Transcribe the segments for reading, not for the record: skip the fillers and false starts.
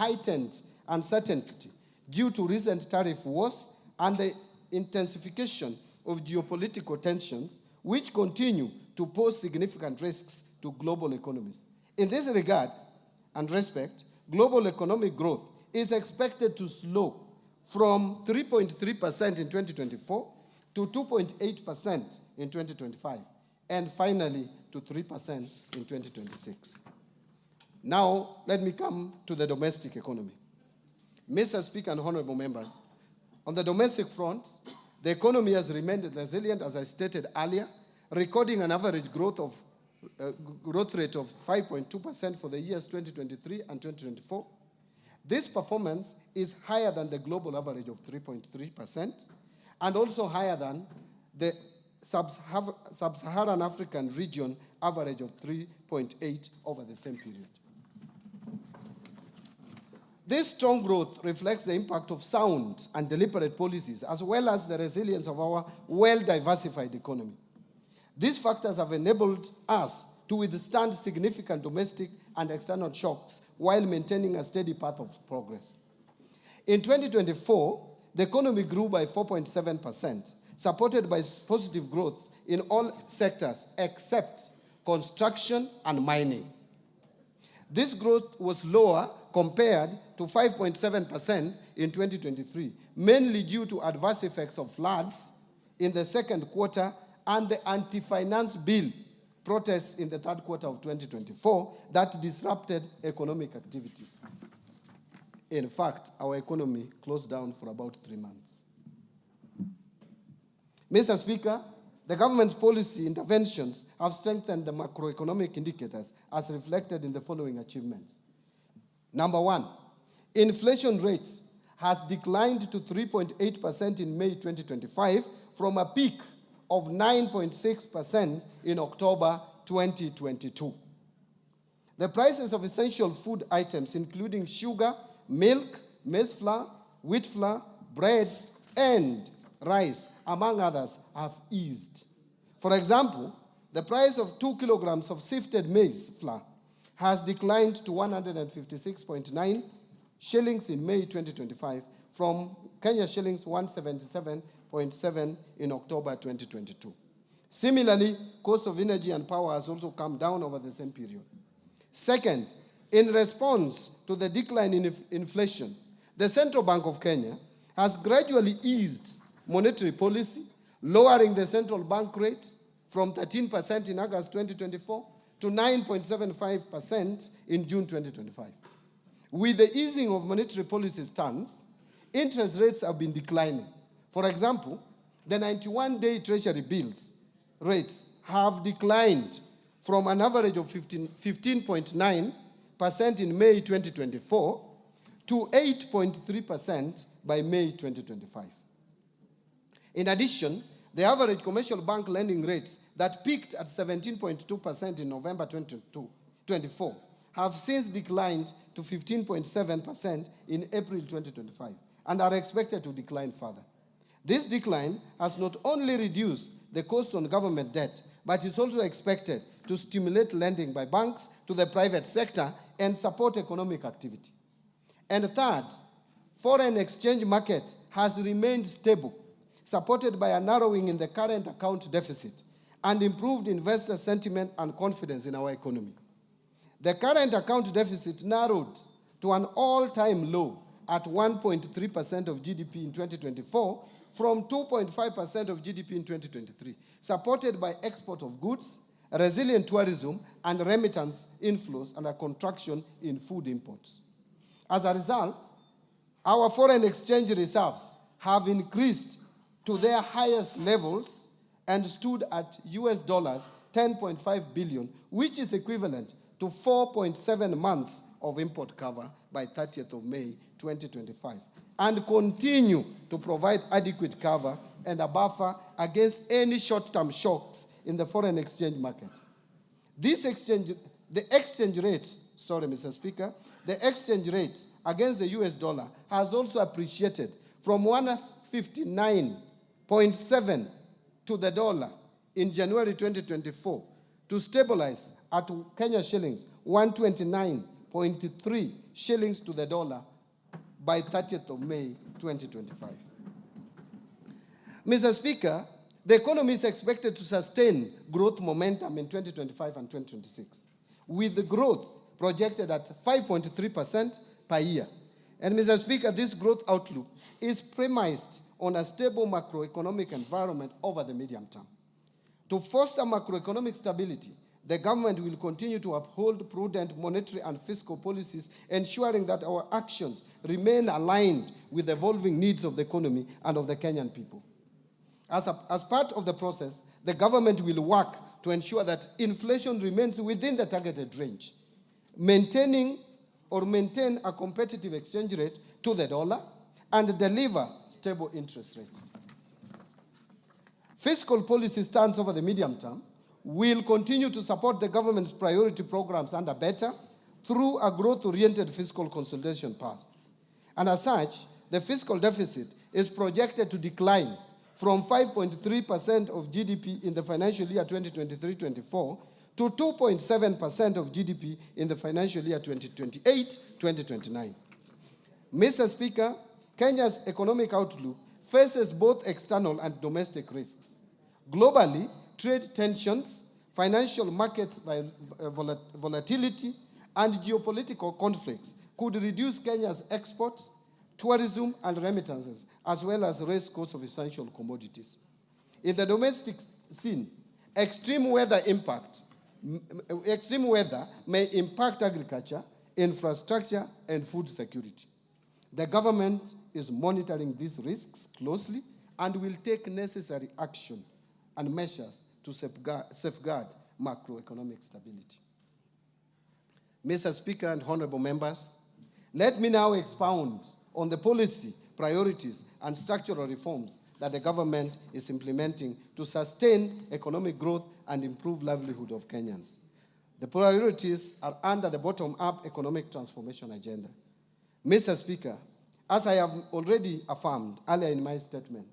heightened uncertainty due to recent tariff wars and the intensification of geopolitical tensions, which continue to pose significant risks to global economies. In this regard and respect, global economic growth is expected to slow from 3.3% in 2024 to 2.8% in 2025, and finally to 3% in 2026. Now, let me come to the domestic economy. Mr. Speaker and honorable members, on the domestic front, the economy has remained resilient, as I stated earlier, recording an average growth rate of 5.2% for the years 2023 and 2024. This performance is higher than the global average of 3.3% and also higher than the sub-Saharan African region average of 3.8 over the same period. This strong growth reflects the impact of sound and deliberate policies, as well as the resilience of our well-diversified economy. These factors have enabled us to withstand significant domestic and external shocks while maintaining a steady path of progress. In 2024, the economy grew by 4.7%, supported by positive growth in all sectors except construction and mining. This growth was lower compared to 5.7% in 2023, mainly due to adverse effects of floods in the second quarter and the anti-finance bill protests in the third quarter of 2024 that disrupted economic activities. In fact, our economy closed down for about 3 months. Mr. Speaker, the government's policy interventions have strengthened the macroeconomic indicators as reflected in the following achievements. Number one, inflation rate has declined to 3.8% in May 2025 from a peak of 9.6% in October 2022. The prices of essential food items, including sugar, milk, maize flour, wheat flour, bread, and rice, among others, have eased. For example, the price of 2 kilograms of sifted maize flour has declined to 156.9 shillings in May 2025 from Kenya shillings 177.7 in October 2022. Similarly, cost of energy and power has also come down over the same period. Second, in response to the decline in inflation, the Central Bank of Kenya has gradually eased monetary policy, lowering the central bank rate from 13% in August 2024 to 9.75% in June 2025. With the easing of monetary policy stance, interest rates have been declining. For example, the 91-day Treasury bills rates have declined from an average of 15.9% in May 2024 to 8.3% by May 2025. In addition, the average commercial bank lending rates that peaked at 17.2% in November 2024 have since declined to 15.7% in April 2025 and are expected to decline further. This decline has not only reduced the cost on government debt, but is also expected to stimulate lending by banks to the private sector and support economic activity. And third, foreign exchange market has remained stable, supported by a narrowing in the current account deficit and improved investor sentiment and confidence in our economy. The current account deficit narrowed to an all-time low at 1.3% of GDP in 2024 from 2.5% of GDP in 2023, supported by export of goods, resilient tourism, and remittance inflows and a contraction in food imports. As a result, our foreign exchange reserves have increased to their highest levels and stood at US dollars 10.5 billion, which is equivalent to 4.7 months of import cover by 30th of May 2025, and continue to provide adequate cover and a buffer against any short-term shocks in the foreign exchange market. The exchange rate against the US dollar has also appreciated from 159.7 to the dollar in January 2024 to stabilize at Kenya shillings 129.3 shillings to the dollar by 30th of May 2025. Mr. Speaker, the economy is expected to sustain growth momentum in 2025 and 2026, with the growth projected at 5.3% per year. And Mr. Speaker, this growth outlook is premised on a stable macroeconomic environment over the medium term. To foster macroeconomic stability, the government will continue to uphold prudent monetary and fiscal policies, ensuring that our actions remain aligned with the evolving needs of the economy and of the Kenyan people. As part of the process, the government will work to ensure that inflation remains within the targeted range, maintain a competitive exchange rate to the dollar, and deliver stable interest rates. Fiscal policy stance over the medium term will continue to support the government's priority programs under BETTER through a growth-oriented fiscal consolidation path. And as such, the fiscal deficit is projected to decline from 5.3% of GDP in the financial year 2023-24 to 2.7% of GDP in the financial year 2028-2029. Mr. Speaker, Kenya's economic outlook faces both external and domestic risks. Globally, trade tensions, financial market volatility, and geopolitical conflicts could reduce Kenya's exports, tourism, and remittances, as well as raise costs of essential commodities. In the domestic scene, extreme weather may impact agriculture, infrastructure, and food security. The government is monitoring these risks closely and will take necessary action and measures to safeguard macroeconomic stability. Mr. Speaker and honorable members, let me now expound on the policy, priorities, and structural reforms that the government is implementing to sustain economic growth and improve livelihood of Kenyans. The priorities are under the bottom-up economic transformation agenda. Mr. Speaker, as I have already affirmed earlier in my statement,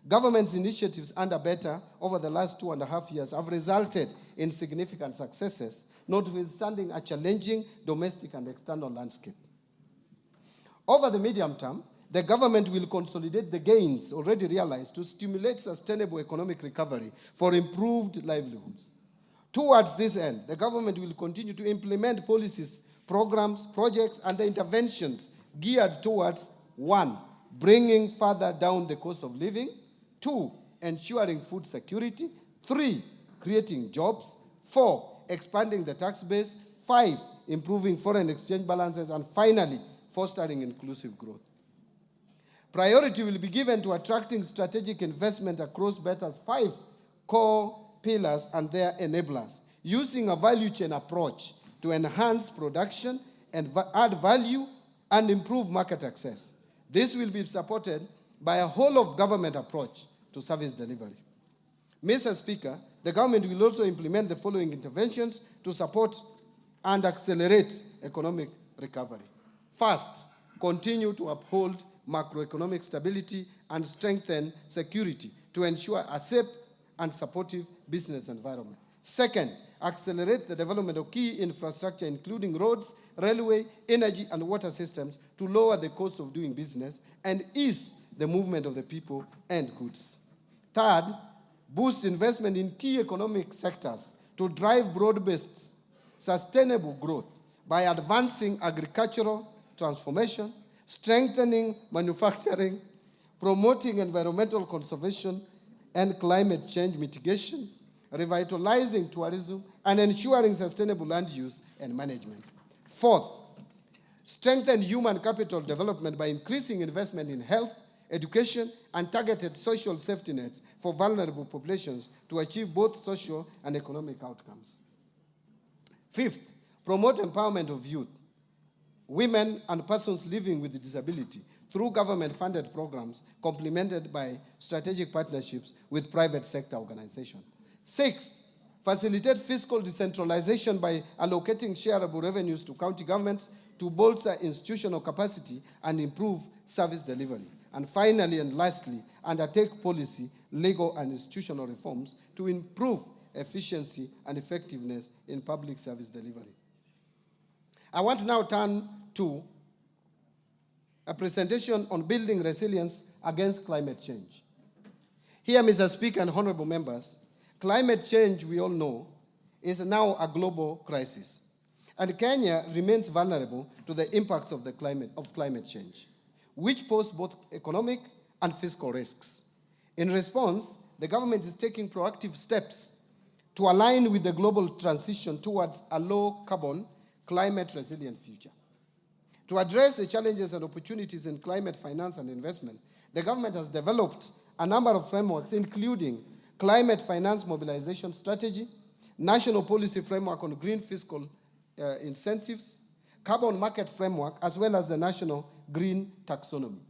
government's initiatives under BETTER over the last 2.5 years have resulted in significant successes, notwithstanding a challenging domestic and external landscape. Over the medium term, the government will consolidate the gains already realized to stimulate sustainable economic recovery for improved livelihoods. Towards this end, the government will continue to implement policies, programs, projects, and the interventions geared towards 1, bringing further down the cost of living, 2, ensuring food security, 3, creating jobs, 4, expanding the tax base, 5, improving foreign exchange balances, and finally, fostering inclusive growth. Priority will be given to attracting strategic investment across BETTER's 5 core pillars and their enablers, using a value chain approach to enhance production and add value and improve market access. This will be supported by a whole-of-government approach to service delivery. Mr. Speaker, the government will also implement the following interventions to support and accelerate economic recovery. First, continue to uphold macroeconomic stability and strengthen security to ensure a safe and supportive business environment. Second, accelerate the development of key infrastructure, including roads, railway, energy, and water systems to lower the cost of doing business and ease the movement of the people and goods. Third, boost investment in key economic sectors to drive broad-based, sustainable growth by advancing agricultural transformation, strengthening manufacturing, promoting environmental conservation and climate change mitigation, revitalizing tourism, and ensuring sustainable land use and management. Fourth, strengthen human capital development by increasing investment in health, education, and targeted social safety nets for vulnerable populations to achieve both social and economic outcomes. Fifth, promote empowerment of youth, women, and persons living with disability through government-funded programs complemented by strategic partnerships with private sector organizations. Sixth, facilitate fiscal decentralization by allocating shareable revenues to county governments to bolster institutional capacity and improve service delivery. And finally and lastly, undertake policy, legal, and institutional reforms to improve efficiency and effectiveness in public service delivery. I want to now turn to a presentation on building resilience against climate change. Here, Mr. Speaker and honorable members, climate change, we all know, is now a global crisis. And Kenya remains vulnerable to the impacts of climate change, which pose both economic and fiscal risks. In response, the government is taking proactive steps to align with the global transition towards a low-carbon, climate-resilient future. To address the challenges and opportunities in climate finance and investment, the government has developed a number of frameworks, including Climate Finance Mobilization Strategy, National Policy Framework on Green Fiscal Incentives, Carbon Market Framework, as well as the National Green Taxonomy.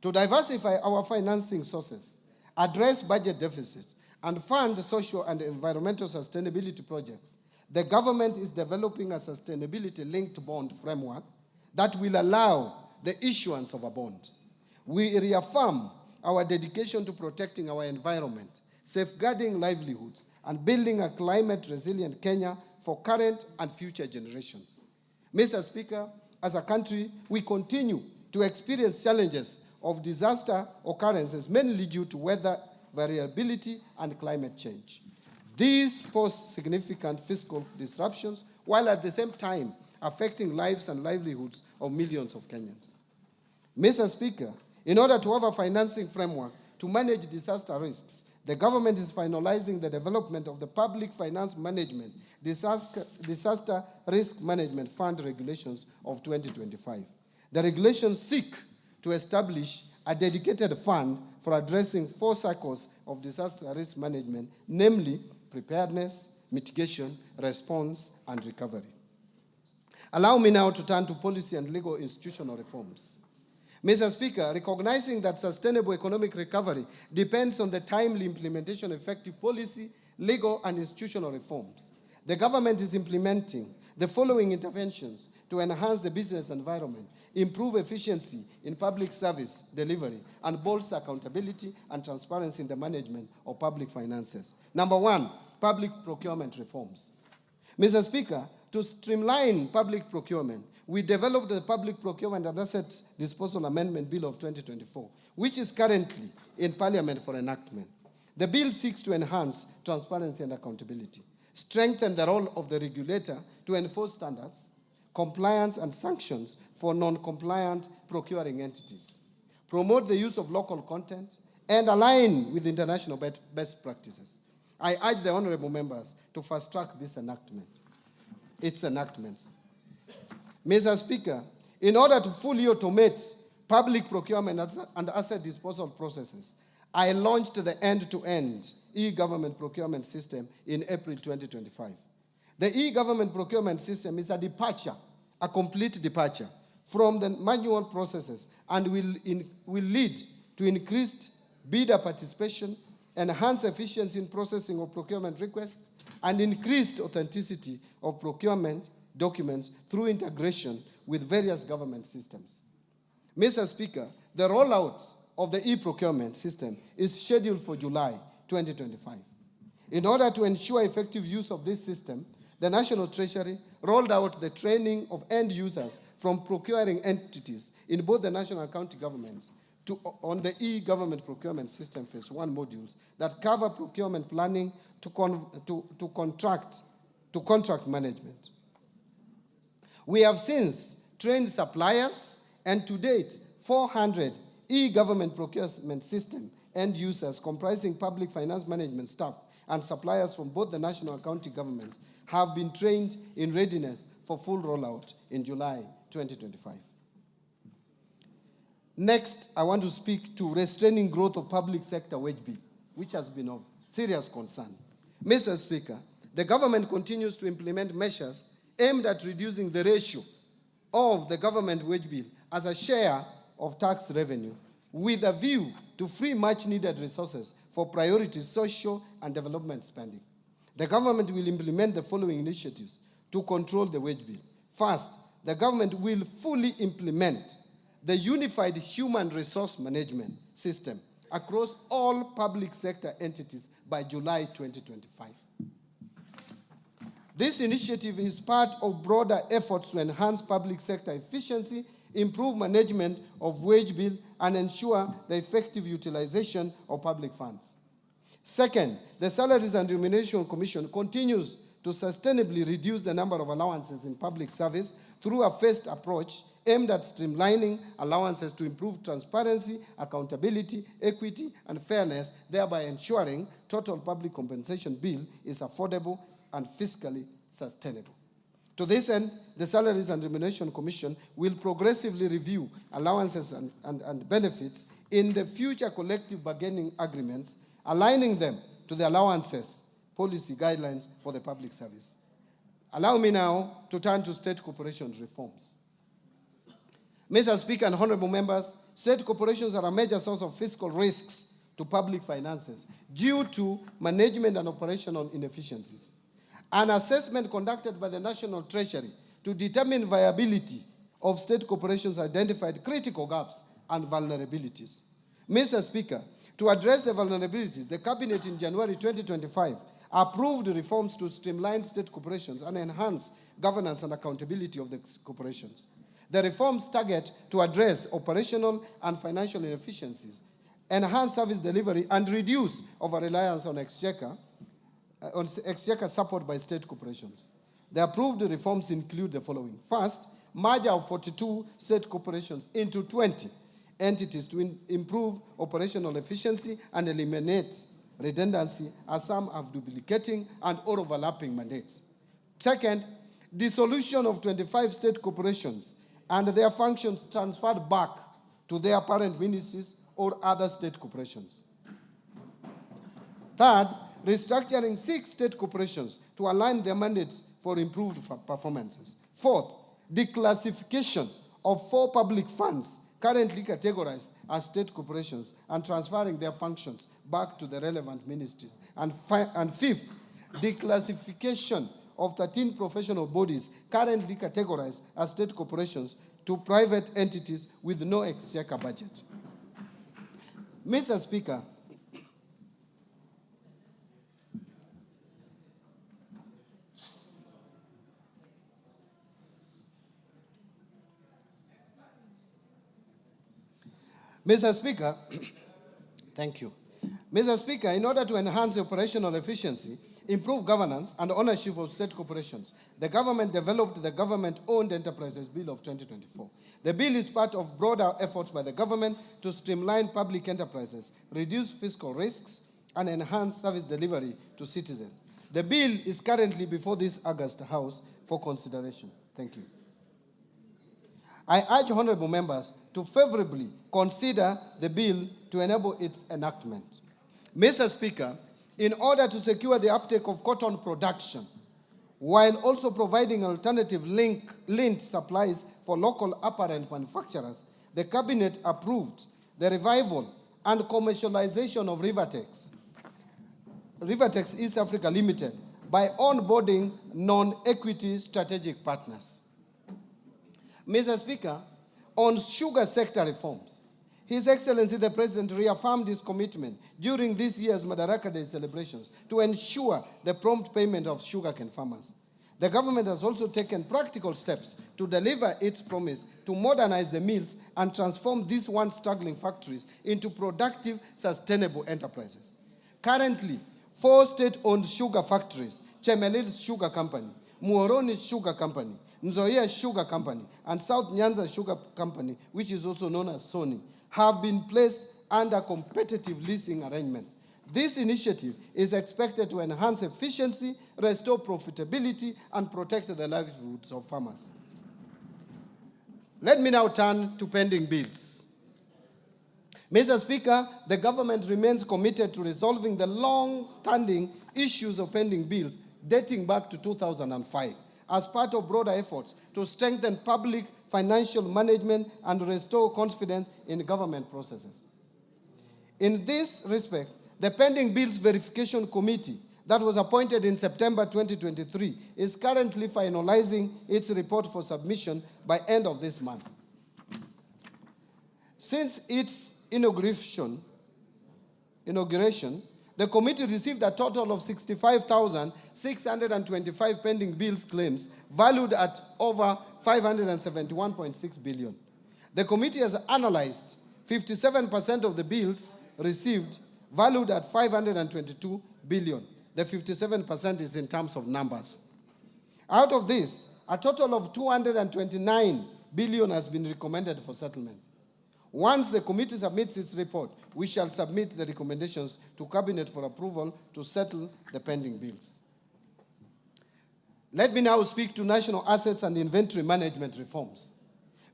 To diversify our financing sources, address budget deficits, and fund social and environmental sustainability projects, the government is developing a sustainability-linked bond framework that will allow the issuance of a bond. We reaffirm our dedication to protecting our environment, safeguarding livelihoods, and building a climate-resilient Kenya for current and future generations. Mr. Speaker, as a country, we continue to experience challenges of disaster occurrences, mainly due to weather variability and climate change. These pose significant fiscal disruptions, while at the same time affecting lives and livelihoods of millions of Kenyans. Mr. Speaker, in order to have a financing framework to manage disaster risks, the government is finalizing the development of the Public Finance Management Disaster Risk Management Fund Regulations of 2025. The regulations seek to establish a dedicated fund for addressing 4 cycles of disaster risk management, namely preparedness, mitigation, response, and recovery. Allow me now to turn to policy and legal institutional reforms. Mr. Speaker, recognizing that sustainable economic recovery depends on the timely implementation of effective policy, legal, and institutional reforms, the government is implementing the following interventions to enhance the business environment, improve efficiency in public service delivery, and bolster accountability and transparency in the management of public finances. Number 1, public procurement reforms. Mr. Speaker, to streamline public procurement, we developed the Public Procurement and Asset Disposal Amendment Bill of 2024, which is currently in Parliament for enactment. The bill seeks to enhance transparency and accountability, strengthen the role of the regulator to enforce standards, compliance, and sanctions for non-compliant procuring entities, promote the use of local content, and align with international best practices. I urge the honorable members to fast-track this enactment. Its enactment. Mr. Speaker, in order to fully automate public procurement and asset disposal processes, I launched the end-to-end e-government procurement system in April 2025. The e-government procurement system is a complete departure from the manual processes, and will lead to increased bidder participation, enhanced efficiency in processing of procurement requests, and increased authenticity of procurement documents through integration with various government systems. Mr. Speaker, the rollout of the e-procurement system is scheduled for July 2025. In order to ensure effective use of this system, the National Treasury rolled out the training of end users from procuring entities in both the national and county governments on the e-government procurement system phase 1 modules that cover procurement planning to contract management. We have since trained suppliers, and to date, 400 e-government procurement system end users comprising public finance management staff and suppliers from both the national and county governments have been trained in readiness for full rollout in July 2025. Next, I want to speak to restraining growth of public sector wage bill, which has been of serious concern. Mr. Speaker, the government continues to implement measures aimed at reducing the ratio of the government wage bill as a share of tax revenue, with a view to free much-needed resources for priority social and development spending. The government will implement the following initiatives to control the wage bill. First, the government will fully implement the unified human resource management system across all public sector entities by July 2025. This initiative is part of broader efforts to enhance public sector efficiency, improve management of wage bill, and ensure the effective utilization of public funds. Second, the Salaries and Remuneration Commission continues to sustainably reduce the number of allowances in public service through a phased approach aimed at streamlining allowances to improve transparency, accountability, equity, and fairness, thereby ensuring total public compensation bill is affordable and fiscally sustainable. To this end, the Salaries and Remuneration Commission will progressively review allowances and benefits in the future collective bargaining agreements, aligning them to the allowances policy guidelines for the public service. Allow me now to turn to state corporations reforms. Mr. Speaker and honorable members, state corporations are a major source of fiscal risks to public finances due to management and operational inefficiencies. An assessment conducted by the National Treasury to determine viability of state corporations identified critical gaps and vulnerabilities. Mr. Speaker, to address the vulnerabilities, the Cabinet in January 2025 approved reforms to streamline state corporations and enhance governance and accountability of the corporations. The reforms target to address operational and financial inefficiencies, enhance service delivery, and reduce over-reliance on exchequer support by state corporations. The approved reforms include the following. First, merger of 42 state corporations into 20 entities to improve operational efficiency and eliminate redundancy, as some have duplicating and or overlapping mandates. Second, dissolution of 25 state corporations and their functions transferred back to their parent ministries or other state corporations. Third, restructuring 6 state corporations to align their mandates for improved performances. Fourth, declassification of 4 public funds currently categorized as state corporations and transferring their functions back to the relevant ministries. And fifth, declassification of 13 professional bodies currently categorized as state corporations to private entities with no exchequer budget. Mr. Speaker, thank you. Mr. Speaker, in order to enhance operational efficiency, improve governance and ownership of state corporations, the government developed the Government-Owned Enterprises Bill of 2024. The bill is part of broader efforts by the government to streamline public enterprises, reduce fiscal risks, and enhance service delivery to citizens. The bill is currently before this August House for consideration. Thank you. I urge honorable members to favorably consider the bill to enable its enactment. Mr. Speaker, in order to secure the uptake of cotton production, while also providing alternative linked supplies for local apparel manufacturers, the Cabinet approved the revival and commercialization of Rivertex East Africa Limited by onboarding non-equity strategic partners. Mr. Speaker, on sugar sector reforms, His Excellency the President reaffirmed his commitment during this year's Madaraka Day celebrations to ensure the prompt payment of sugarcane farmers. The government has also taken practical steps to deliver its promise to modernize the mills and transform these once struggling factories into productive, sustainable enterprises. Currently, 4 state-owned sugar factories, Chemelil's Sugar Company, Muhoroni's Sugar Company, Nzoia Sugar Company, and South Nyanza Sugar Company, which is also known as Sony, have been placed under competitive leasing arrangements. This initiative is expected to enhance efficiency, restore profitability, and protect the livelihoods of farmers. Let me now turn to pending bills. Mr. Speaker, the government remains committed to resolving the long-standing issues of pending bills dating back to 2005 as part of broader efforts to strengthen public financial management and restore confidence in government processes. In this respect, the Pending Bills Verification Committee that was appointed in September 2023 is currently finalizing its report for submission by end of this month. Since its inauguration, the committee received a total of 65,625 pending bills claims valued at over 571.6 billion. The committee has analyzed 57% of the bills received valued at 522 billion. The 57% is in terms of numbers. Out of this, a total of 229 billion has been recommended for settlement. Once the committee submits its report, we shall submit the recommendations to Cabinet for approval to settle the pending bills. Let me now speak to national assets and inventory management reforms.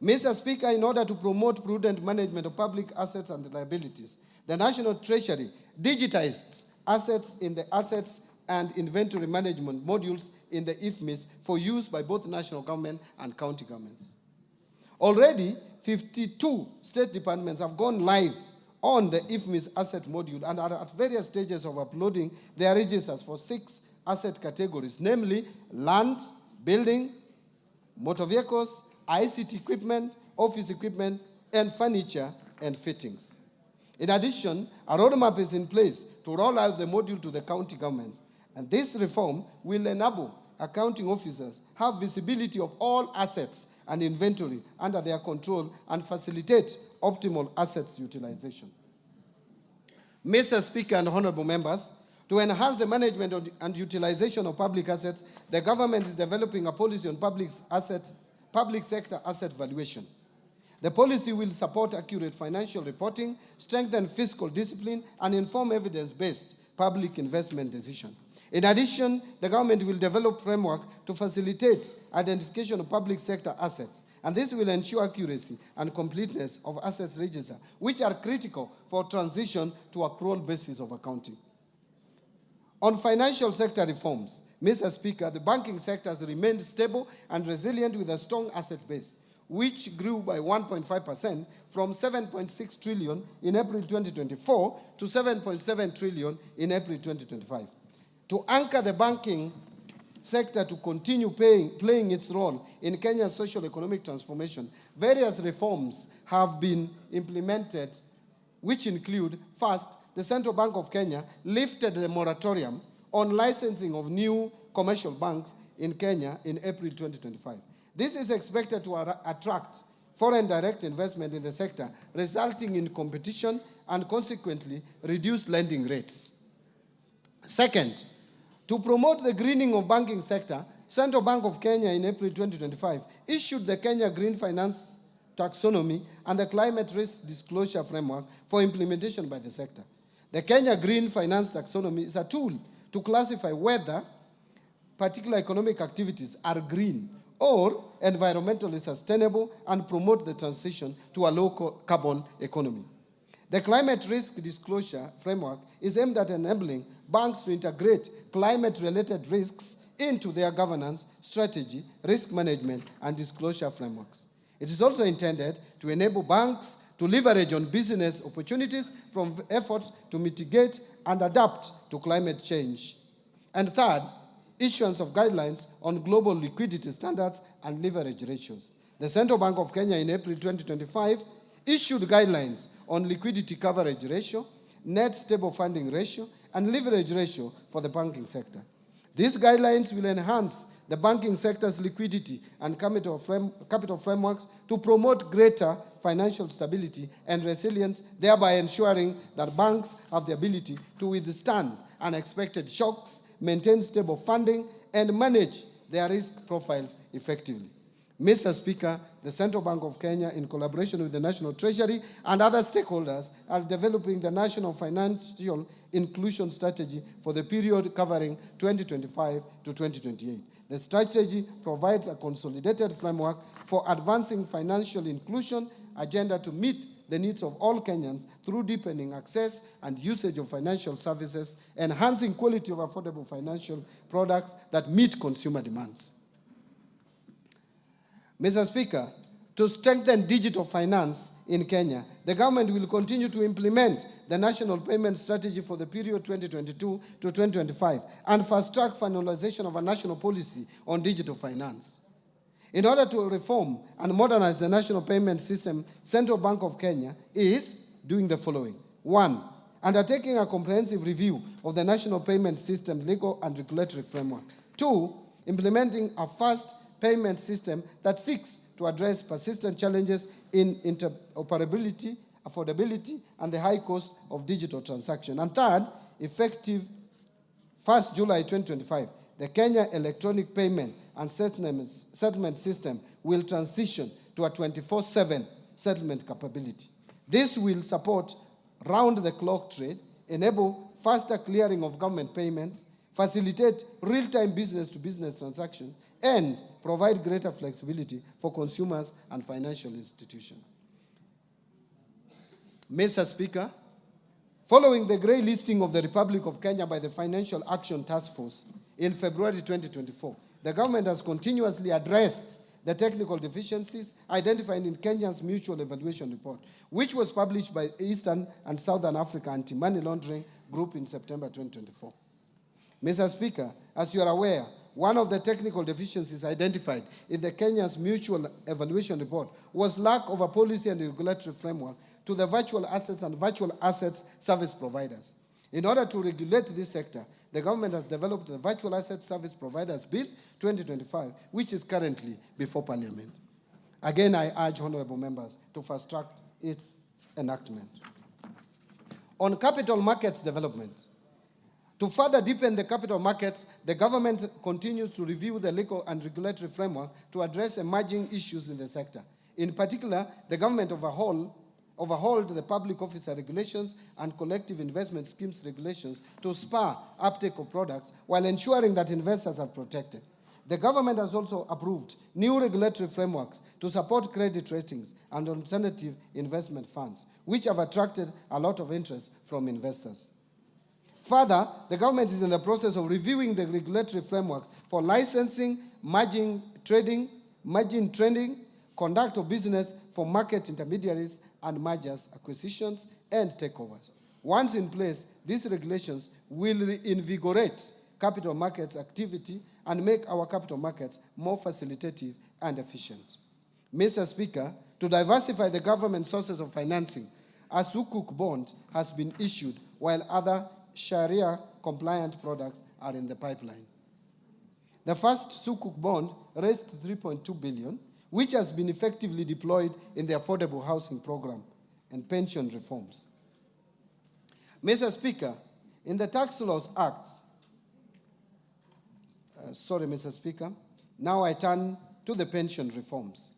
Mr. Speaker, in order to promote prudent management of public assets and liabilities, the National Treasury digitized assets in the assets and inventory management modules in the IFMIS for use by both national government and county governments. Already, 52 state departments have gone live on the IFMIS asset module and are at various stages of uploading their registers for 6 asset categories, namely land, building, motor vehicles, ICT equipment, office equipment, and furniture and fittings. In addition, a roadmap is in place to roll out the module to the county government, and this reform will enable accounting officers have visibility of all assets and inventory under their control and facilitate optimal assets utilization. Mr. Speaker and honorable members, to enhance the management and utilization of public assets, the government is developing a policy on public sector asset valuation. The policy will support accurate financial reporting, strengthen fiscal discipline, and inform evidence-based public investment decisions. In addition, the government will develop framework to facilitate identification of public sector assets, and this will ensure accuracy and completeness of assets register, which are critical for transition to accrual basis of accounting. On financial sector reforms, Mr. Speaker, the banking sector has remained stable and resilient with a strong asset base, which grew by 1.5% from 7.6 trillion in April 2024 to 7.7 trillion in April 2025. To anchor the banking sector to continue playing its role in Kenya's socio-economic transformation, various reforms have been implemented, which include, first, the Central Bank of Kenya lifted the moratorium on licensing of new commercial banks in Kenya in April 2025. This is expected to attract foreign direct investment in the sector, resulting in competition and consequently reduce lending rates. Second, to promote the greening of banking sector, Central Bank of Kenya in April 2025 issued the Kenya Green Finance Taxonomy and the Climate Risk Disclosure Framework for implementation by the sector. The Kenya Green Finance Taxonomy is a tool to classify whether particular economic activities are green or environmentally sustainable and promote the transition to a low carbon economy. The Climate Risk Disclosure Framework is aimed at enabling banks to integrate climate-related risks into their governance, strategy, risk management, and disclosure frameworks. It is also intended to enable banks to leverage on business opportunities from efforts to mitigate and adapt to climate change. And third, issuance of guidelines on global liquidity standards and leverage ratios. The Central Bank of Kenya in April 2025 issued guidelines on liquidity coverage ratio, net stable funding ratio, and leverage ratio for the banking sector. These guidelines will enhance the banking sector's liquidity and capital frameworks to promote greater financial stability and resilience, thereby ensuring that banks have the ability to withstand unexpected shocks, maintain stable funding, and manage their risk profiles effectively. Mr. Speaker, the Central Bank of Kenya, in collaboration with the National Treasury and other stakeholders, are developing the National Financial Inclusion Strategy for the period covering 2025 to 2028. The strategy provides a consolidated framework for advancing financial inclusion agenda to meet the needs of all Kenyans through deepening access and usage of financial services, enhancing quality of affordable financial products that meet consumer demands. Mr. Speaker, to strengthen digital finance in Kenya, the government will continue to implement the National Payment Strategy for the period 2022 to 2025 and fast-track finalization of a national policy on digital finance. In order to reform and modernize the national payment system, Central Bank of Kenya is doing the following. 1, undertaking a comprehensive review of the national payment system legal and regulatory framework. 2, implementing a fast payment system that seeks to address persistent challenges in interoperability, affordability, and the high cost of digital transaction. And 3rd, effective 1st July 2025, the Kenya Electronic Payment and Settlement System will transition to a 24/7 settlement capability. This will support round-the-clock trade, enable faster clearing of government payments, facilitate real-time business-to-business transactions, and provide greater flexibility for consumers and financial institutions. Mr. Speaker, following the grey listing of the Republic of Kenya by the Financial Action Task Force in February 2024, the government has continuously addressed the technical deficiencies identified in Kenya's Mutual Evaluation Report, which was published by Eastern and Southern Africa Anti-Money Laundering Group in September 2024. Mr. Speaker, as you are aware, one of the technical deficiencies identified in the Kenya's Mutual Evaluation Report was lack of a policy and regulatory framework to the virtual assets and virtual assets service providers. In order to regulate this sector, the government has developed the Virtual Asset Service Providers Bill 2025, which is currently before Parliament. Again, I urge honorable members to fast-track its enactment. On capital markets development, to further deepen the capital markets, the government continues to review the legal and regulatory framework to address emerging issues in the sector. In particular, the government overhauled the public officer regulations and collective investment schemes regulations to spur uptake of products while ensuring that investors are protected. The government has also approved new regulatory frameworks to support credit ratings and alternative investment funds, which have attracted a lot of interest from investors. Further, the government is in the process of reviewing the regulatory frameworks for licensing, margin trading, conduct of business for market intermediaries, and mergers, acquisitions, and takeovers. Once in place, these regulations will reinvigorate capital markets activity and make our capital markets more facilitative and efficient. Mr. Speaker, to diversify the government sources of financing, a Sukuk bond has been issued while other Sharia-compliant products are in the pipeline. The first Sukuk bond raised 3.2 billion, which has been effectively deployed in the affordable housing program and pension reforms. Mr. Speaker, in the Tax Laws Act, Mr. Speaker, now I turn to the pension reforms.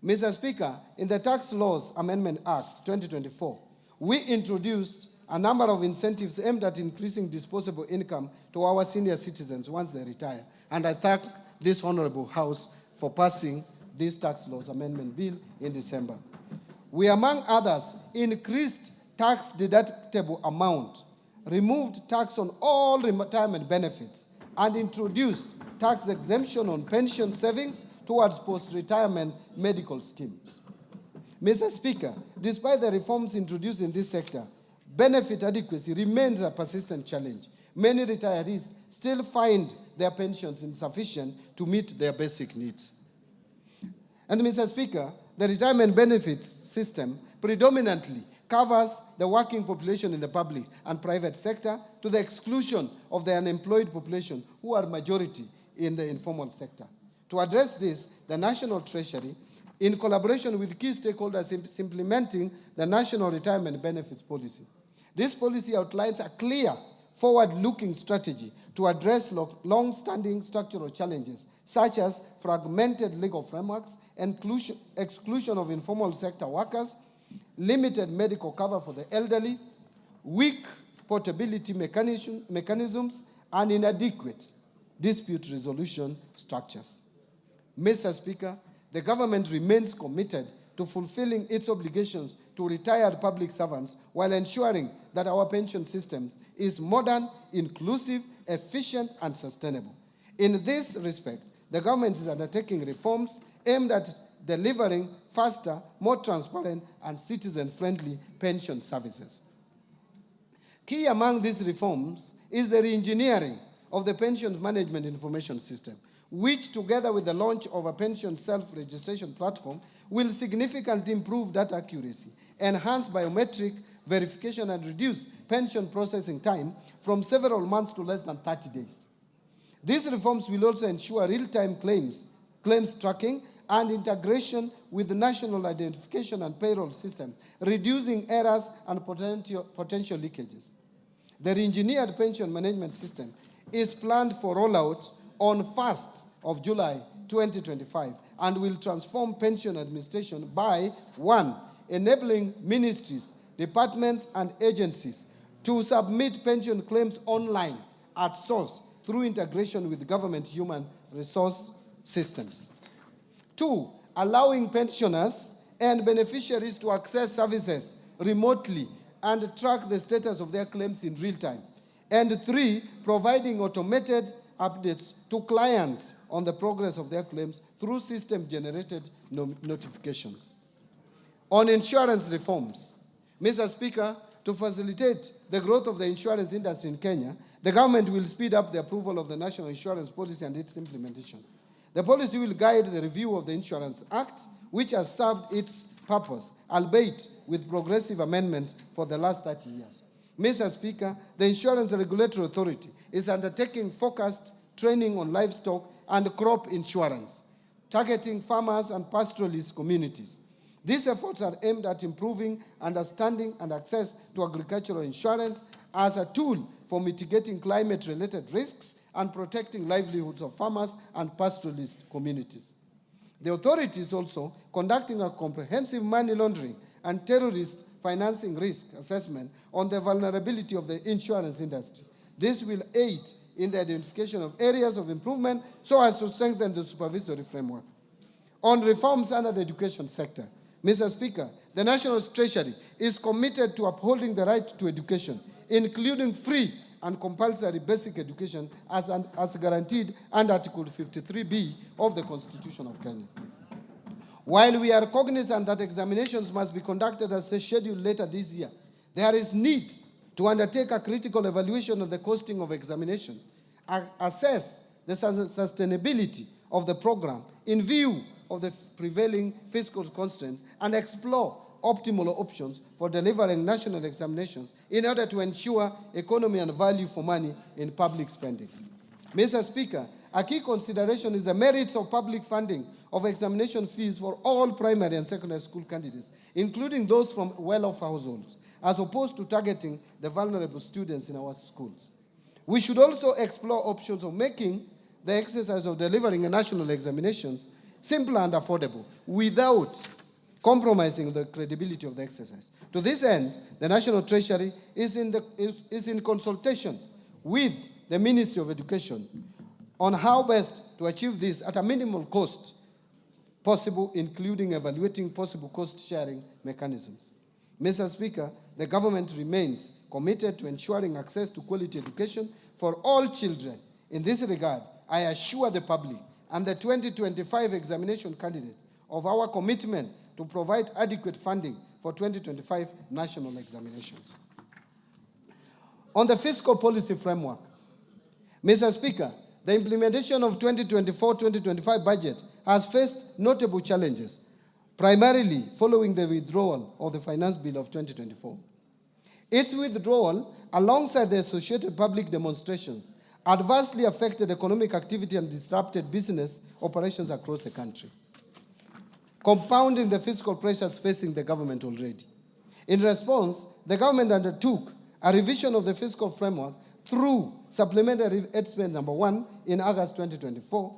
Mr. Speaker, in the Tax Laws Amendment Act 2024, we introduced a number of incentives aimed at increasing disposable income to our senior citizens once they retire. And I thank this Honorable House for passing this Tax Laws Amendment Bill in December. We, among others, increased tax deductible amount, removed tax on all retirement benefits, and introduced tax exemption on pension savings towards post-retirement medical schemes. Mr. Speaker, despite the reforms introduced in this sector, benefit adequacy remains a persistent challenge. Many retirees still find their pensions insufficient to meet their basic needs. And Mr. Speaker, the retirement benefits system predominantly covers the working population in the public and private sector to the exclusion of the unemployed population, who are majority in the informal sector. To address this, the National Treasury, in collaboration with key stakeholders, is implementing the National Retirement Benefits Policy. This policy outlines a clear, forward-looking strategy to address long-standing structural challenges, such as fragmented legal frameworks, exclusion of informal sector workers, limited medical cover for the elderly, weak portability mechanisms, and inadequate dispute resolution structures. Mr. Speaker, the government remains committed to fulfilling its obligations to retired public servants while ensuring that our pension system is modern, inclusive, efficient, and sustainable. In this respect, the government is undertaking reforms aimed at delivering faster, more transparent, and citizen-friendly pension services. Key among these reforms is the re-engineering of the pension management information system, which together with the launch of a pension self-registration platform will significantly improve data accuracy, enhance biometric verification, and reduce pension processing time from several months to less than 30 days. These reforms will also ensure real-time claims tracking and integration with the national identification and payroll system, reducing errors and potential leakages. The re-engineered pension management system is planned for rollout on 1st of July 2025 and will transform pension administration by 1, enabling ministries, departments, and agencies to submit pension claims online at source through integration with government human resource systems. 2, allowing pensioners and beneficiaries to access services remotely and track the status of their claims in real time. And 3, providing automated updates to clients on the progress of their claims through system-generated notifications. On insurance reforms, Mr. Speaker, to facilitate the growth of the insurance industry in Kenya, the government will speed up the approval of the National Insurance Policy and its implementation. The policy will guide the review of the Insurance Act, which has served its purpose, albeit with progressive amendments for the last 30 years. Mr. Speaker, the Insurance Regulatory Authority is undertaking focused training on livestock and crop insurance, targeting farmers and pastoralist communities. These efforts are aimed at improving understanding and access to agricultural insurance as a tool for mitigating climate-related risks and protecting livelihoods of farmers and pastoralist communities. The authority is also conducting a comprehensive money laundering and terrorist financing risk assessment on the vulnerability of the insurance industry. This will aid in the identification of areas of improvement so as to strengthen the supervisory framework. On reforms under the education sector, Mr. Speaker, the National Treasury is committed to upholding the right to education, including free and compulsory basic education as guaranteed under Article 53B of the Constitution of Kenya. While we are cognizant that examinations must be conducted as scheduled later this year, there is need to undertake a critical evaluation of the costing of examination, assess the sustainability of the program in view of the prevailing fiscal constraints, and explore optimal options for delivering national examinations in order to ensure economy and value for money in public spending. Mr. Speaker, a key consideration is the merits of public funding of examination fees for all primary and secondary school candidates, including those from well-off households, as opposed to targeting the vulnerable students in our schools. We should also explore options of making the exercise of delivering national examinations simple and affordable without compromising the credibility of the exercise. To this end, the National Treasury is in consultations with the Ministry of Education on how best to achieve this at a minimal cost possible, including evaluating possible cost-sharing mechanisms. Mr. Speaker, the government remains committed to ensuring access to quality education for all children. In this regard, I assure the public and the 2025 examination candidate of our commitment to provide adequate funding for 2025 national examinations. On the fiscal policy framework, Mr. Speaker, the implementation of 2024-2025 budget has faced notable challenges, primarily following the withdrawal of the Finance Bill of 2024. Its withdrawal, alongside the associated public demonstrations, adversely affected economic activity and disrupted business operations across the country, compounding the fiscal pressures facing the government already. In response, the government undertook a revision of the fiscal framework through Supplementary Estimate Number 1 in August 2024.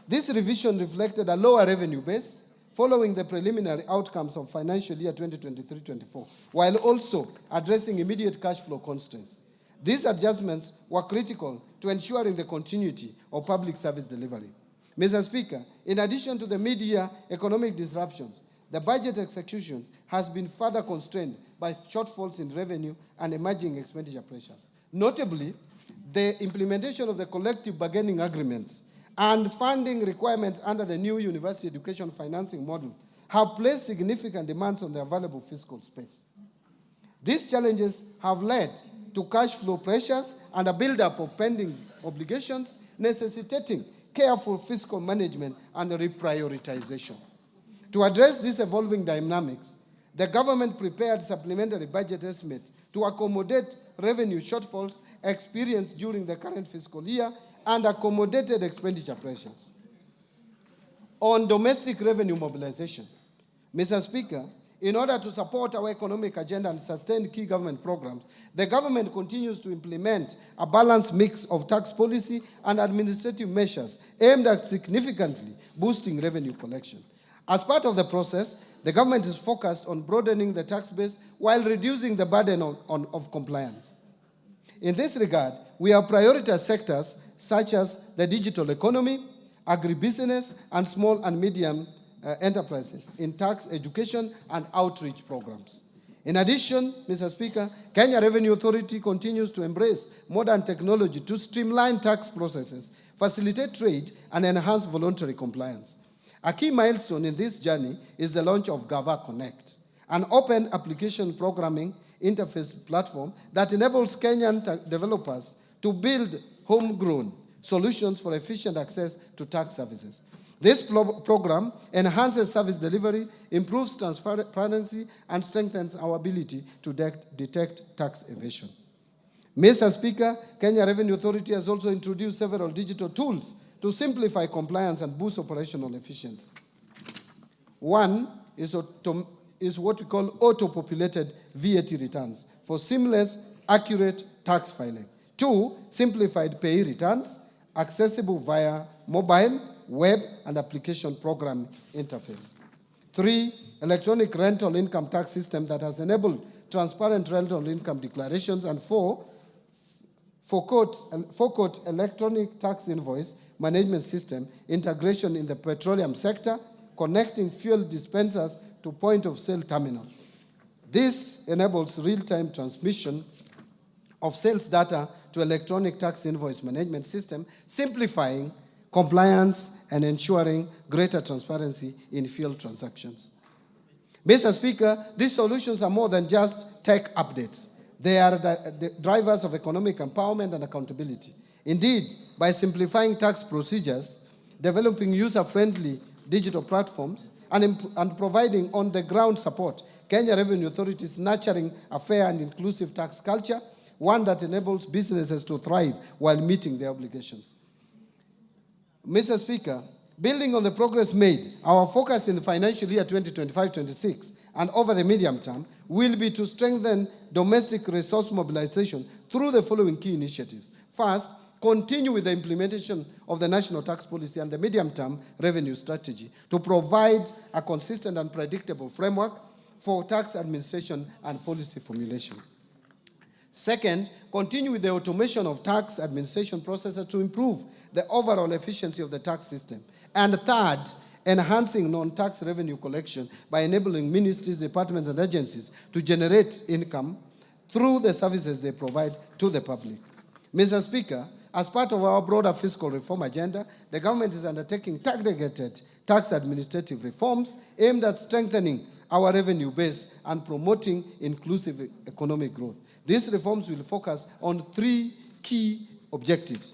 This revision reflected a lower revenue base following the preliminary outcomes of financial year 2023-24, while also addressing immediate cash flow constraints. These adjustments were critical to ensuring the continuity of public service delivery. Mr. Speaker, in addition to the mid-year economic disruptions, the budget execution has been further constrained by shortfalls in revenue and emerging expenditure pressures. Notably, the implementation of the collective bargaining agreements and funding requirements under the new university education financing model have placed significant demands on the available fiscal space. These challenges have led to cash flow pressures and a buildup of pending obligations, necessitating careful fiscal management, and reprioritization. To address these evolving dynamics, the government prepared supplementary budget estimates to accommodate revenue shortfalls experienced during the current fiscal year and accommodated expenditure pressures. On domestic revenue mobilization, Mr. Speaker, in order to support our economic agenda and sustain key government programs, the government continues to implement a balanced mix of tax policy and administrative measures aimed at significantly boosting revenue collection. As part of the process, the government is focused on broadening the tax base while reducing the burden of compliance. In this regard, we have prioritized sectors such as the digital economy, agribusiness, and small and medium enterprises in tax education and outreach programs. In addition, Mr. Speaker, Kenya Revenue Authority continues to embrace modern technology to streamline tax processes, facilitate trade, and enhance voluntary compliance. A key milestone in this journey is the launch of Gava Connect, an open application programming interface platform that enables Kenyan developers to build homegrown solutions for efficient access to tax services. This program enhances service delivery, improves transparency, and strengthens our ability to detect tax evasion. Mr. Speaker, Kenya Revenue Authority has also introduced several digital tools to simplify compliance and boost operational efficiency. One is what we call auto-populated VAT returns for seamless, accurate tax filing. Two, simplified pay returns, accessible via mobile, web, and application program interface. Three, electronic rental income tax system that has enabled transparent rental income declarations. And four, forecourt electronic tax invoice management system integration in the petroleum sector, connecting fuel dispensers to point-of-sale terminals. This enables real-time transmission of sales data to electronic tax invoice management system, simplifying compliance and ensuring greater transparency in fuel transactions. Mr. Speaker, these solutions are more than just tech updates. They are the drivers of economic empowerment and accountability. Indeed, by simplifying tax procedures, developing user-friendly digital platforms, and providing on-the-ground support, Kenya Revenue Authority is nurturing a fair and inclusive tax culture, one that enables businesses to thrive while meeting their obligations. Mr. Speaker, building on the progress made, our focus in the financial year 2025-26 and over the medium term will be to strengthen domestic resource mobilization through the following key initiatives. First, continue with the implementation of the national tax policy and the medium-term revenue strategy to provide a consistent and predictable framework for tax administration and policy formulation. Second, continue with the automation of tax administration processes to improve the overall efficiency of the tax system. And third, enhancing non-tax revenue collection by enabling ministries, departments, and agencies to generate income through the services they provide to the public. Mr. Speaker, as part of our broader fiscal reform agenda, the government is undertaking targeted tax administrative reforms aimed at strengthening our revenue base and promoting inclusive economic growth. These reforms will focus on three key objectives.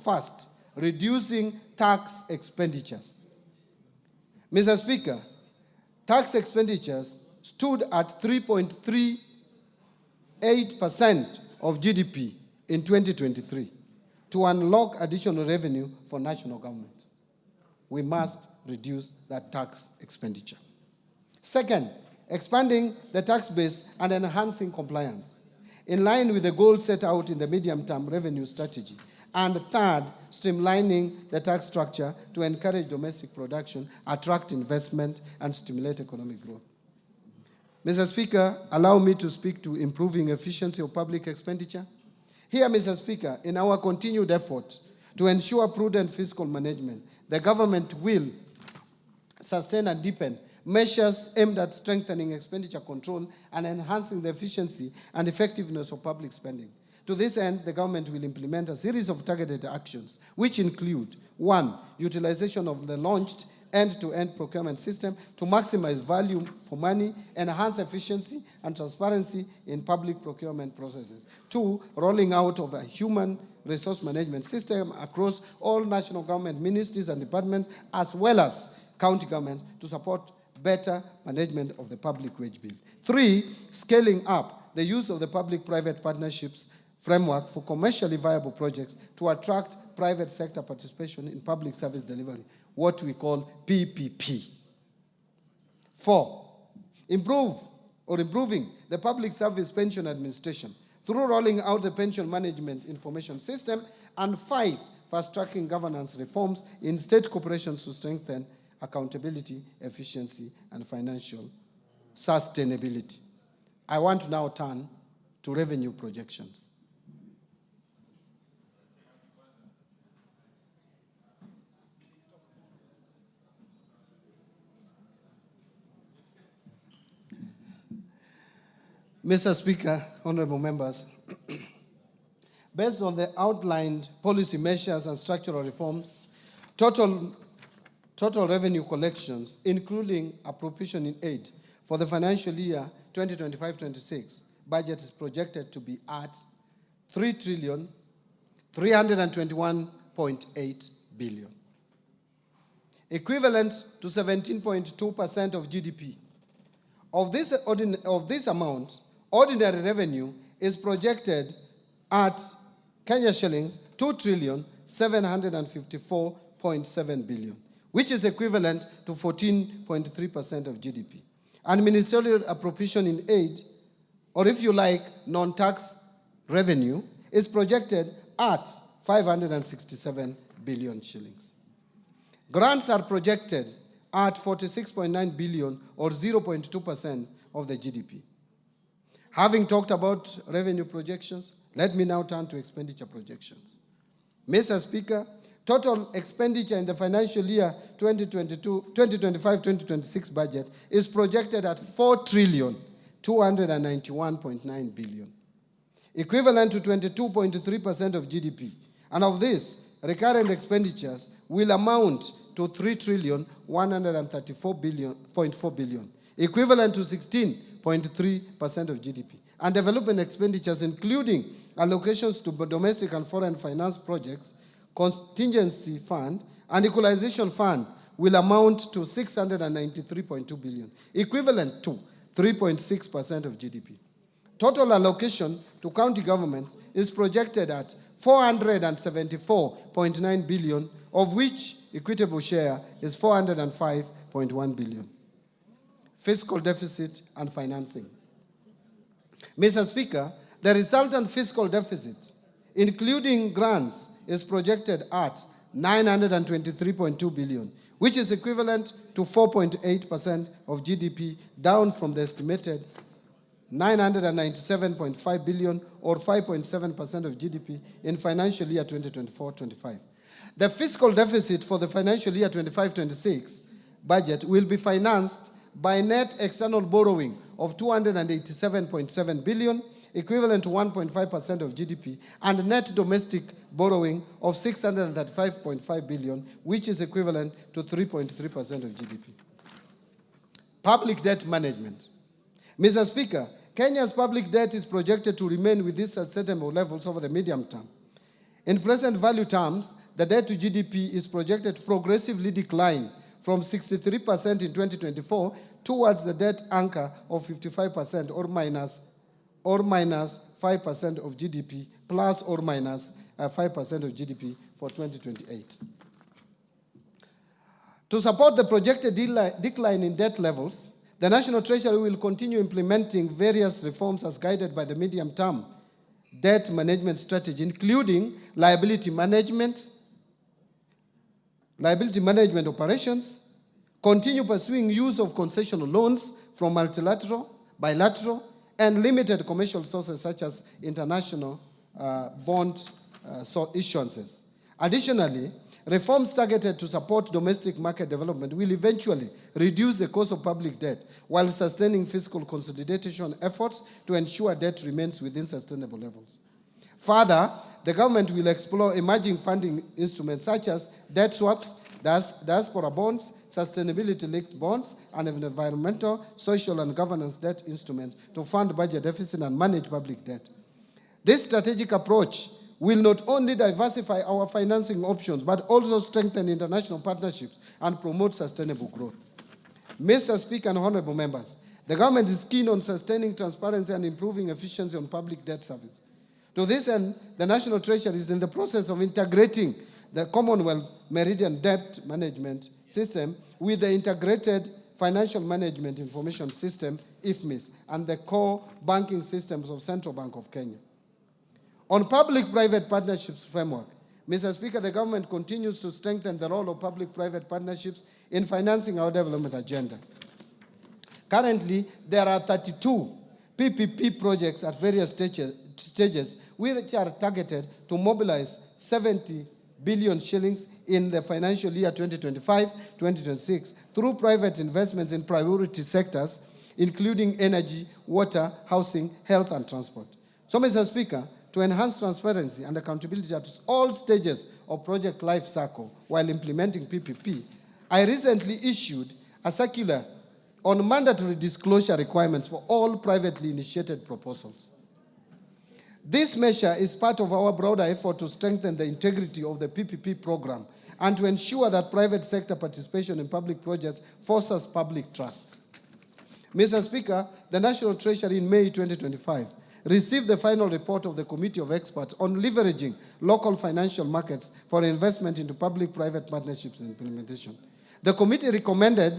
First, reducing tax expenditures. Mr. Speaker, tax expenditures stood at 3.38% of GDP in 2023. To unlock additional revenue for national government, we must reduce that tax expenditure. Second, expanding the tax base and enhancing compliance, in line with the goals set out in the medium-term revenue strategy. And third, streamlining the tax structure to encourage domestic production, attract investment, and stimulate economic growth. Mr. Speaker, allow me to speak to improving efficiency of public expenditure. Here, Mr. Speaker, in our continued effort to ensure prudent fiscal management, the government will sustain and deepen measures aimed at strengthening expenditure control and enhancing the efficiency and effectiveness of public spending. To this end, the government will implement a series of targeted actions, which include: 1, utilization of the launched end-to-end procurement system to maximize value for money, enhance efficiency and transparency in public procurement processes. 2, rolling out of a human resource management system across all national government ministries and departments, as well as county government, to support better management of the public wage bill. 3, scaling up the use of the public-private partnerships framework for commercially viable projects to attract private sector participation in public service delivery, what we call PPP. 4, improving the public service pension administration through rolling out the pension management information system. And 5, fast-tracking governance reforms in state corporations to strengthen accountability, efficiency, and financial sustainability. I want to now turn to revenue projections. Mr. Speaker, honorable members, based on the outlined policy measures and structural reforms, total revenue collections, including appropriation in aid, for the financial year 2025-26 budget is projected to be at 3,321.8 billion, equivalent to 17.2% of GDP. Of this amount, ordinary revenue is projected at Kenya shillings 2,754.7 billion, which is equivalent to 14.3% of GDP. And ministerial appropriation in aid, or if you like, non-tax revenue, is projected at 567 billion shillings. Grants are projected at 46.9 billion, or 0.2% of the GDP. Having talked about revenue projections, let me now turn to expenditure projections. Mr. Speaker, total expenditure in the financial year 2025-2026 budget is projected at 4,291.9 billion, equivalent to 22.3% of GDP. And of this, recurrent expenditures will amount to 3,134.4 billion, equivalent to 16.3% of GDP. And development expenditures, including allocations to domestic and foreign finance projects, contingency fund, and equalization fund, will amount to 693.2 billion, equivalent to 3.6% of GDP. Total allocation to county governments is projected at 474.9 billion, of which equitable share is 405.1 billion. Fiscal deficit and financing. Mr. Speaker, the resultant fiscal deficit, including grants, is projected at 923.2 billion, which is equivalent to 4.8% of GDP, down from the estimated 997.5 billion, or 5.7% of GDP in financial year 2024-25. The fiscal deficit for the financial year 25-26 budget will be financed by net external borrowing of 287.7 billion, equivalent to 1.5% of GDP, and net domestic borrowing of 635.5 billion, which is equivalent to 3.3% of GDP. Public debt management. Mr. Speaker, Kenya's public debt is projected to remain with these sustainable levels over the medium term. In present value terms, the debt to GDP is projected to progressively decline from 63% in 2024 towards the debt anchor of 55%, or minus 5% of GDP, plus or minus 5% of GDP for 2028. To support the projected decline in debt levels, the National Treasury will continue implementing various reforms as guided by the medium-term debt management strategy, including liability management operations, continue pursuing use of concessional loans from multilateral, bilateral, and limited commercial sources such as international bond issuances. Additionally, reforms targeted to support domestic market development will eventually reduce the cost of public debt while sustaining fiscal consolidation efforts to ensure debt remains within sustainable levels. Further, the government will explore emerging funding instruments such as debt swaps, diaspora bonds, sustainability-linked bonds, and environmental, social, and governance debt instruments to fund budget deficit and manage public debt. This strategic approach will not only diversify our financing options, but also strengthen international partnerships and promote sustainable growth. Mr. Speaker and honorable members, the government is keen on sustaining transparency and improving efficiency on public debt service. To this end, the National Treasury is in the process of integrating the Commonwealth Meridian Debt Management System with the Integrated Financial Management Information System, IFMIS, and the core banking systems of Central Bank of Kenya. On public-private partnerships framework, Mr. Speaker, the government continues to strengthen the role of public-private partnerships in financing our development agenda. Currently, there are 32 PPP projects at various stages which are targeted to mobilize 70 billion shillings in the financial year 2025-2026 through private investments in priority sectors, including energy, water, housing, health, and transport. So, Mr. Speaker, to enhance transparency and accountability at all stages of project life cycle while implementing PPP, I recently issued a circular on mandatory disclosure requirements for all privately initiated proposals. This measure is part of our broader effort to strengthen the integrity of the PPP program and to ensure that private sector participation in public projects fosters public trust. Mr. Speaker, the National Treasury in May 2025 received the final report of the Committee of Experts on leveraging local financial markets for investment into public-private partnerships and implementation. The committee recommended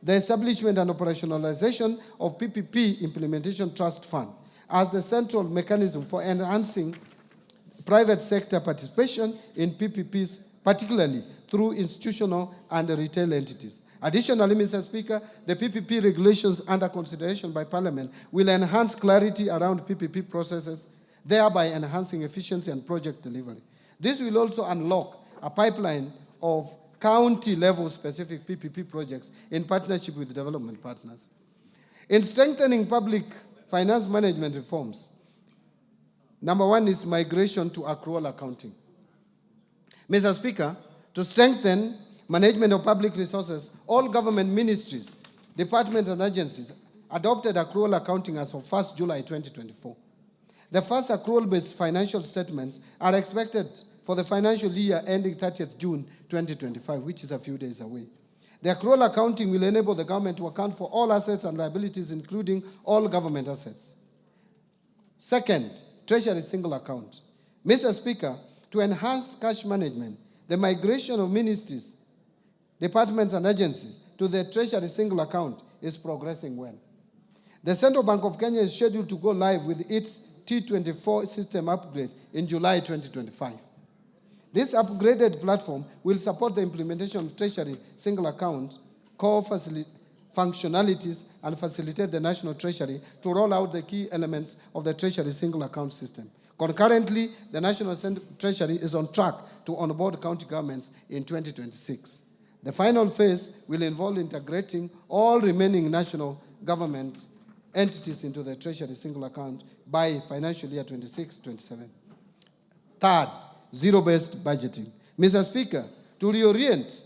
the establishment and operationalization of PPP Implementation Trust Fund as the central mechanism for enhancing private sector participation in PPPs, particularly through institutional and retail entities. Additionally, Mr. Speaker, the PPP regulations under consideration by Parliament will enhance clarity around PPP processes, thereby enhancing efficiency and project delivery. This will also unlock a pipeline of county-level specific PPP projects in partnership with development partners. In strengthening public finance management reforms, number one is migration to accrual accounting. Mr. Speaker, to strengthen management of public resources, all government ministries, departments, and agencies adopted accrual accounting as of 1st July 2024. The first accrual-based financial statements are expected for the financial year ending 30th June 2025, which is a few days away. The accrual accounting will enable the government to account for all assets and liabilities, including all government assets. Second, Treasury single account. Mr. Speaker, to enhance cash management, the migration of ministries, departments, and agencies to the Treasury single account is progressing well. The Central Bank of Kenya is scheduled to go live with its T24 system upgrade in July 2025. This upgraded platform will support the implementation of Treasury single account core functionalities and facilitate the National Treasury to roll out the key elements of the Treasury single account system. Concurrently, the National Treasury is on track to onboard county governments in 2026. The final phase will involve integrating all remaining national government entities into the Treasury single account by financial year 26-27. Third, zero-based budgeting. Mr. Speaker, to reorient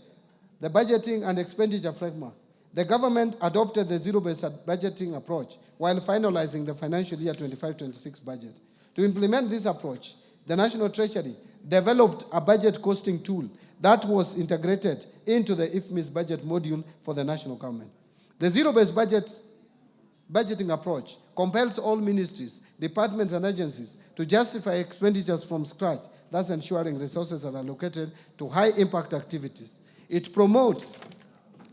the budgeting and expenditure framework, the government adopted the zero-based budgeting approach while finalizing the financial year 25-26 budget. To implement this approach, the National Treasury developed a budget costing tool that was integrated into the IFMIS budget module for the national government. The zero-based budgeting approach compels all ministries, departments, and agencies to justify expenditures from scratch, thus ensuring resources are allocated to high-impact activities. It promotes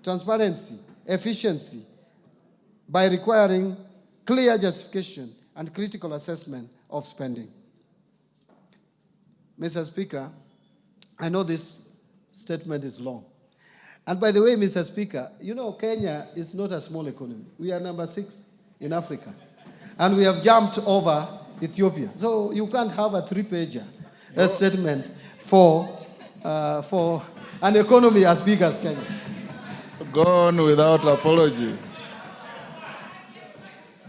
transparency, efficiency, by requiring clear justification and critical assessment of spending. Mr. Speaker, I know this statement is long. And by the way, Mr. Speaker, you know Kenya is not a small economy. We are number 6 in Africa. And we have jumped over Ethiopia. So you can't have a 3-pager statement for an economy as big as Kenya. Gone without apology.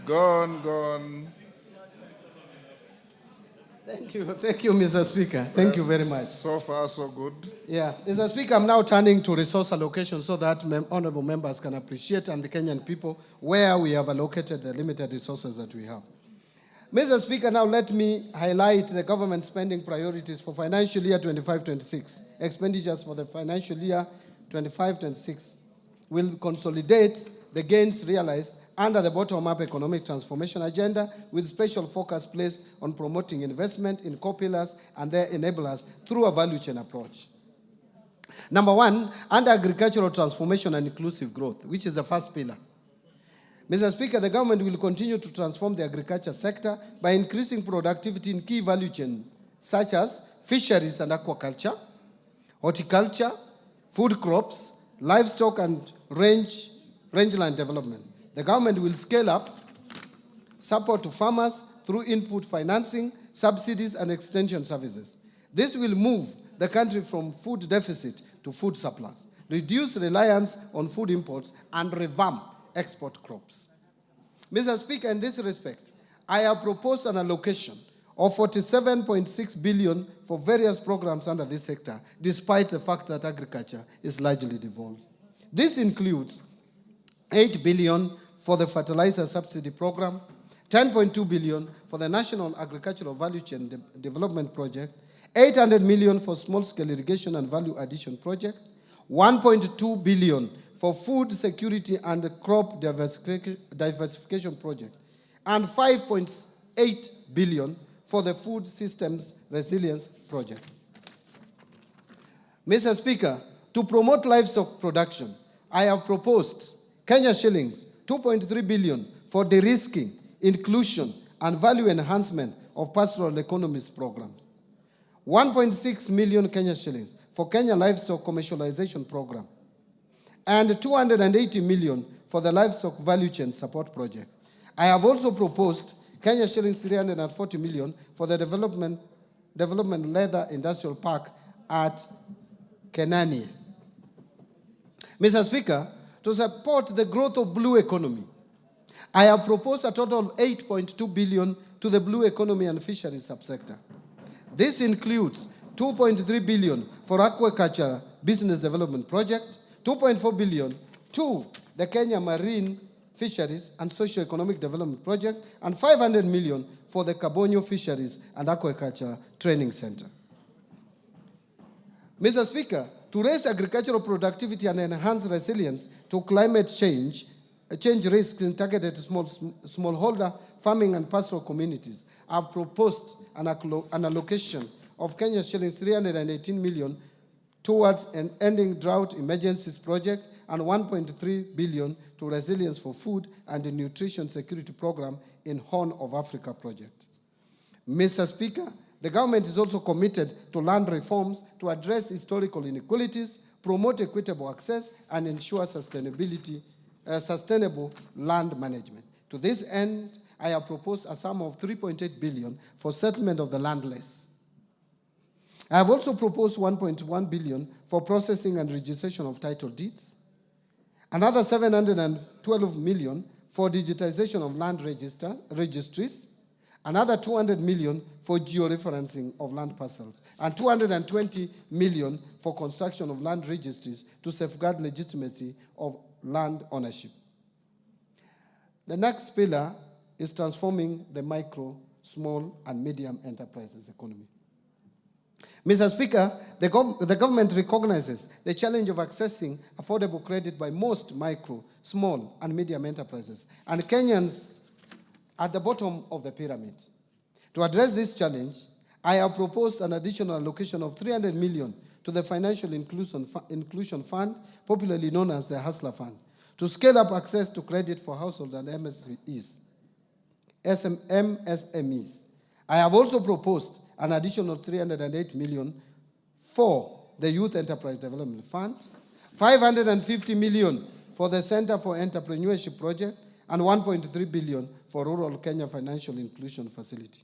Gone. Thank you, Mr. Speaker. Thank you very much. So far, so good. Yeah, Mr. Speaker, I'm now turning to resource allocation so that honorable members can appreciate and the Kenyan people where we have allocated the limited resources that we have. Mr. Speaker, now let me highlight the government spending priorities for financial year 25-26. Expenditures for the financial year 25-26 will consolidate the gains realized under the bottom-up economic transformation agenda with special focus placed on promoting investment in core pillars and their enablers through a value chain approach. Number one, under agricultural transformation and inclusive growth, which is the first pillar. Mr. Speaker, the government will continue to transform the agriculture sector by increasing productivity in key value chains such as fisheries and aquaculture, horticulture, food crops, livestock and rangeland development. The government will scale up support to farmers through input financing, subsidies, and extension services. This will move the country from food deficit to food surplus, reduce reliance on food imports, and revamp export crops. Mr. Speaker, in this respect, I have proposed an allocation of 47.6 billion for various programs under this sector, despite the fact that agriculture is largely devolved. This includes 8 billion for the fertilizer subsidy program, 10.2 billion for the National Agricultural Value Chain Development Project, 800 million for small-scale irrigation and value addition project, 1.2 billion for food security and crop diversification project, and 5.8 billion for the food systems resilience project. Mr. Speaker, to promote livestock production, I have proposed Kenya shillings 2.3 billion for de-risking, inclusion, and value enhancement of pastoral economies programs. 1.6 million Kenya shillings for Kenya Livestock Commercialization Program, and 280 million for the Livestock Value Chain Support Project. I have also proposed Kenya shillings 340 million for the development leather industrial park at Kenania. Mr. Speaker, to support the growth of blue economy, I have proposed a total of 8.2 billion to the blue economy and fisheries subsector. This includes 2.3 billion for aquaculture business development project, 2.4 billion to the Kenya Marine Fisheries and Socio-Economic Development Project, and 500 million for the Kabonyo Fisheries and Aquaculture Training Center. Mr. Speaker, to raise agricultural productivity and enhance resilience to climate change risks in targeted smallholder farming and pastoral communities, I've proposed an allocation of Kenya shillings 318 million towards an ending drought emergencies project and 1.3 billion to resilience for food and the nutrition security program in Horn of Africa project. Mr. Speaker, the government is also committed to land reforms to address historical inequalities, promote equitable access, and ensure sustainable land management. To this end, I have proposed a sum of 3.8 billion for settlement of the landless. I have also proposed 1.1 billion for processing and registration of title deeds, another 712 million for digitization of land registries, another 200 million for georeferencing of land parcels, and 220 million for construction of land registries to safeguard legitimacy of land ownership. The next pillar is transforming the micro, small, and medium enterprises economy. Mr. Speaker, the government recognizes the challenge of accessing affordable credit by most micro, small, and medium enterprises, and Kenyans at the bottom of the pyramid. To address this challenge, I have proposed an additional allocation of 300 million to the Financial Inclusion Fund, popularly known as the Hustler Fund, to scale up access to credit for households and MSMEs. I have also proposed an additional 308 million for the Youth Enterprise Development Fund, 550 million for the Center for Entrepreneurship Project, and 1.3 billion for Rural Kenya Financial Inclusion Facility.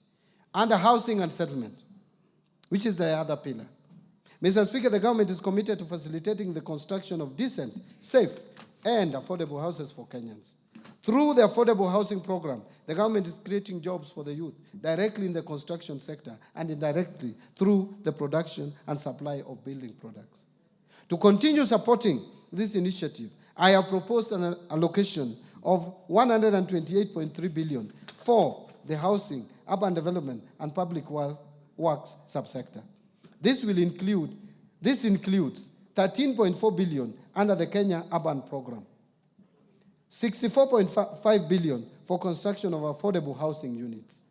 Under housing and settlement, which is the other pillar. Mr. Speaker, the government is committed to facilitating the construction of decent, safe, and affordable houses for Kenyans. Through the affordable housing program, the government is creating jobs for the youth directly in the construction sector and indirectly through the production and supply of building products. To continue supporting this initiative, I have proposed an allocation of 128.3 billion for the housing, urban development, and public works subsector. This includes 13.4 billion under the Kenya Urban Program, 64.5 billion for construction of affordable housing units,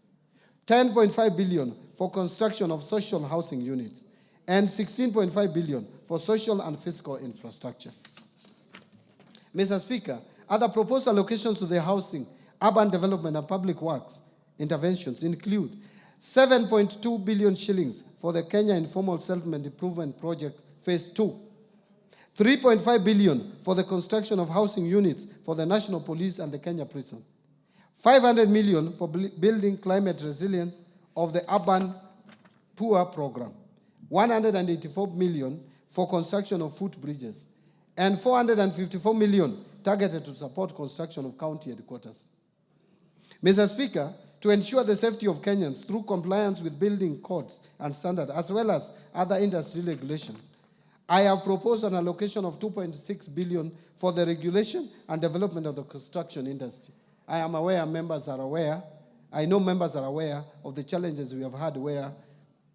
10.5 billion for construction of social housing units, and 16.5 billion for social and fiscal infrastructure. Mr. Speaker, other proposed allocations to the housing, urban development, and public works interventions include 7.2 billion shillings for the Kenya Informal Settlement Improvement Project Phase 2, 3.5 billion for the construction of housing units for the National Police and the Kenya Prison, 500 million for building climate resilience of the Urban Poor Program, 184 million for construction of footbridges, and 454 million targeted to support construction of county headquarters. Mr. Speaker, to ensure the safety of Kenyans through compliance with building codes and standards, as well as other industry regulations, I have proposed an allocation of 2.6 billion for the regulation and development of the construction industry. I am aware members are aware, I know members are aware of the challenges we have had where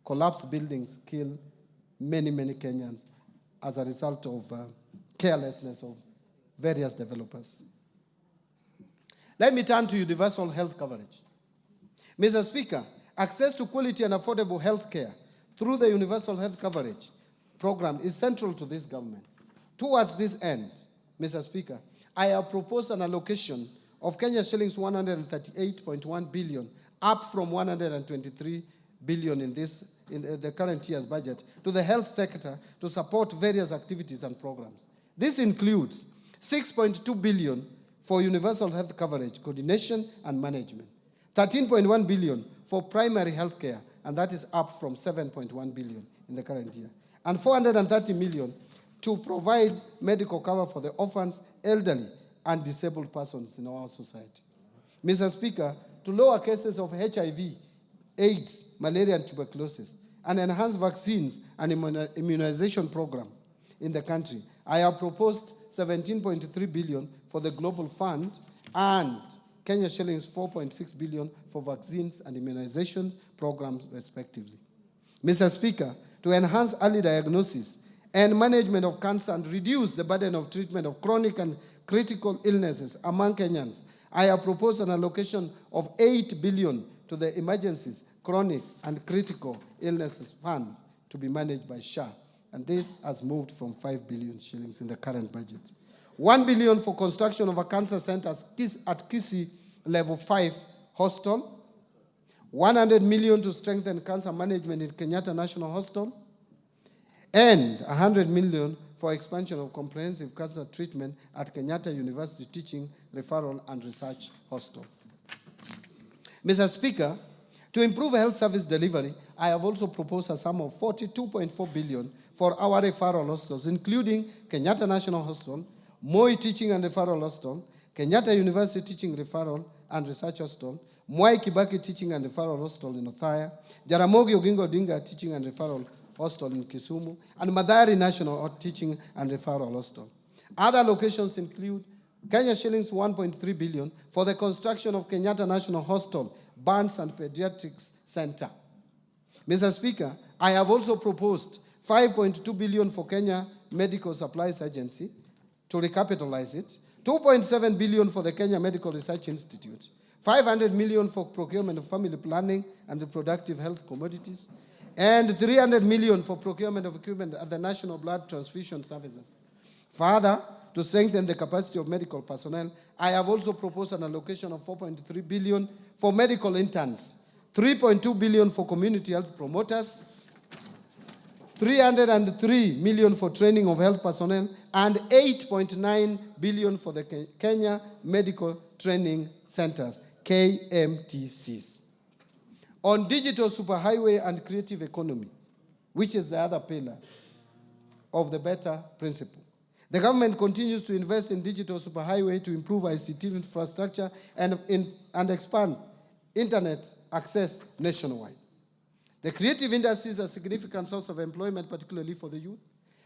collapsed buildings kill many, many Kenyans as a result of carelessness of various developers. Let me turn to universal health coverage. Mr. Speaker, access to quality and affordable health care through the universal health coverage program is central to this government. Towards this end, Mr. Speaker, I have proposed an allocation of Kenya shillings 138.1 billion, up from 123 billion in the current year's budget, to the health sector to support various activities and programs. This includes 6.2 billion for universal health coverage, coordination, and management, 13.1 billion for primary health care, and that is up from 7.1 billion in the current year, and 430 million to provide medical cover for the orphans, elderly, and disabled persons in our society. Mr. Speaker, to lower cases of HIV, AIDS, malaria, and tuberculosis, and enhance vaccines and immunization program in the country, I have proposed 17.3 billion for the Global Fund and Kenya shillings 4.6 billion for vaccines and immunization programs, respectively. Mr. Speaker, to enhance early diagnosis and management of cancer and reduce the burden of treatment of chronic and critical illnesses among Kenyans, I have proposed an allocation of 8 billion to the Emergencies, Chronic, and Critical Illnesses Fund to be managed by SHA. And this has moved from 5 billion shillings in the current budget. 1 billion for construction of a cancer center at Kisii Level 5 Hospital. 100 million to strengthen cancer management in Kenyatta National Hospital. And 100 million for expansion of comprehensive cancer treatment at Kenyatta University Teaching, Referral, and Research Hospital. Mr. Speaker, to improve health service delivery, I have also proposed a sum of 42.4 billion for our referral hospitals, including Kenyatta National Hospital, Moi Teaching and Referral Hospital, Kenyatta University Teaching, Referral, and Research Hospital, Mwai Kibaki Teaching and Referral Hospital in Othaya, Jaramogi Oginga Odinga Teaching and Referral Hospital in Kisumu, and Mathare National Teaching and Referral Hospital. Other locations include Kenya shillings 1.3 billion for the construction of Kenyatta National Hospital, Burns and Pediatrics Center. Mr. Speaker, I have also proposed 5.2 billion for Kenya Medical Supplies Agency to recapitalize it, 2.7 billion for the Kenya Medical Research Institute, 500 million for procurement of family planning and reproductive health commodities, and 300 million for procurement of equipment at the National Blood Transfusion Services. Further, to strengthen the capacity of medical personnel, I have also proposed an allocation of 4.3 billion for medical interns, 3.2 billion for community health promoters, 303 million for training of health personnel, and 8.9 billion for the Kenya Medical Training Centers, KMTCs. On digital superhighway and creative economy, which is the other pillar of the better principle, The government continues to invest in digital superhighway to improve ICT infrastructure and expand internet access nationwide. The creative industry is a significant source of employment, particularly for the youth,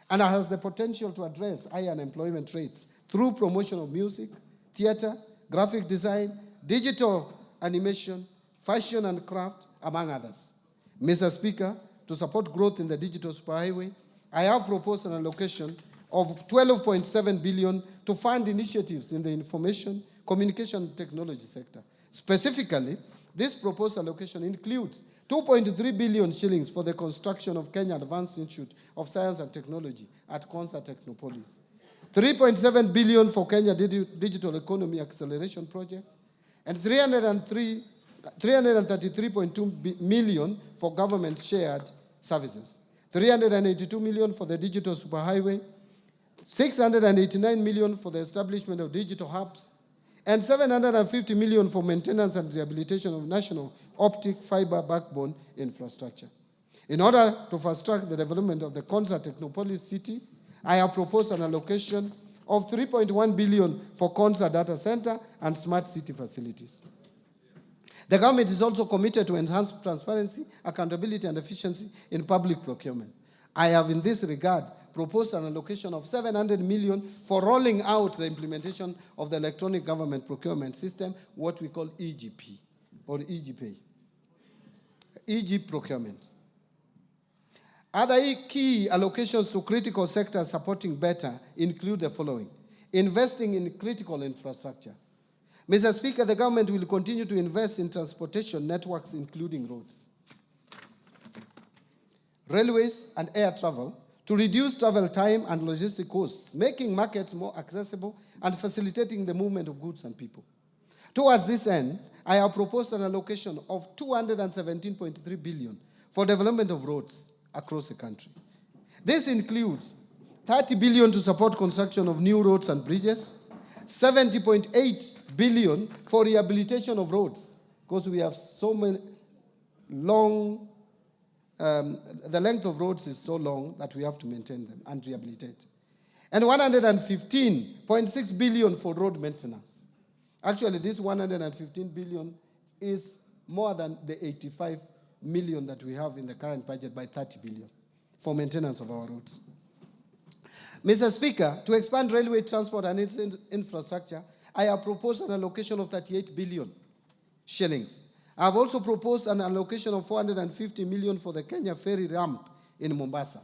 and has the potential to address high unemployment rates through promotion of music, theater, graphic design, digital animation, fashion and craft, among others. Mr. Speaker, to support growth in the digital superhighway, I have proposed an allocation of 12.7 billion to fund initiatives in the information, communication technology sector. Specifically, this proposed allocation includes 2.3 billion shillings for the construction of Kenya Advanced Institute of Science and Technology at Konza Technopolis, 3.7 billion for Kenya Digital Economy Acceleration Project, and 333.2 million for government shared services, 382 million for the digital superhighway, 689 million for the establishment of digital hubs, and 750 million for maintenance and rehabilitation of national optic fiber backbone infrastructure. In order to fast-track the development of the Konza Technopolis city, I have proposed an allocation of 3.1 billion for Konza data center and smart city facilities. The government is also committed to enhance transparency, accountability, and efficiency in public procurement. I have, in this regard, proposed an allocation of 700 million for rolling out the implementation of the electronic government procurement system, what we call EGP, or EGP, procurement. Other key allocations to critical sectors supporting better include the following: investing in critical infrastructure. Mr. Speaker, the government will continue to invest in transportation networks, including roads, railways, and air travel, to reduce travel time and logistic costs, making markets more accessible and facilitating the movement of goods and people. Towards this end, I have proposed an allocation of 217.3 billion for development of roads across the country. This includes 30 billion to support construction of new roads and bridges, 70.8 billion for rehabilitation of roads, because we have so many long, the length of roads is so long that we have to maintain them and rehabilitate. And 115.6 billion for road maintenance. Actually, this 115 billion is more than the 85 million that we have in the current budget by 30 billion for maintenance of our roads. Mr. Speaker, to expand railway transport and its infrastructure, I have proposed an allocation of 38 billion shillings. I have also proposed an allocation of 450 million for the Kenya ferry ramp in Mombasa,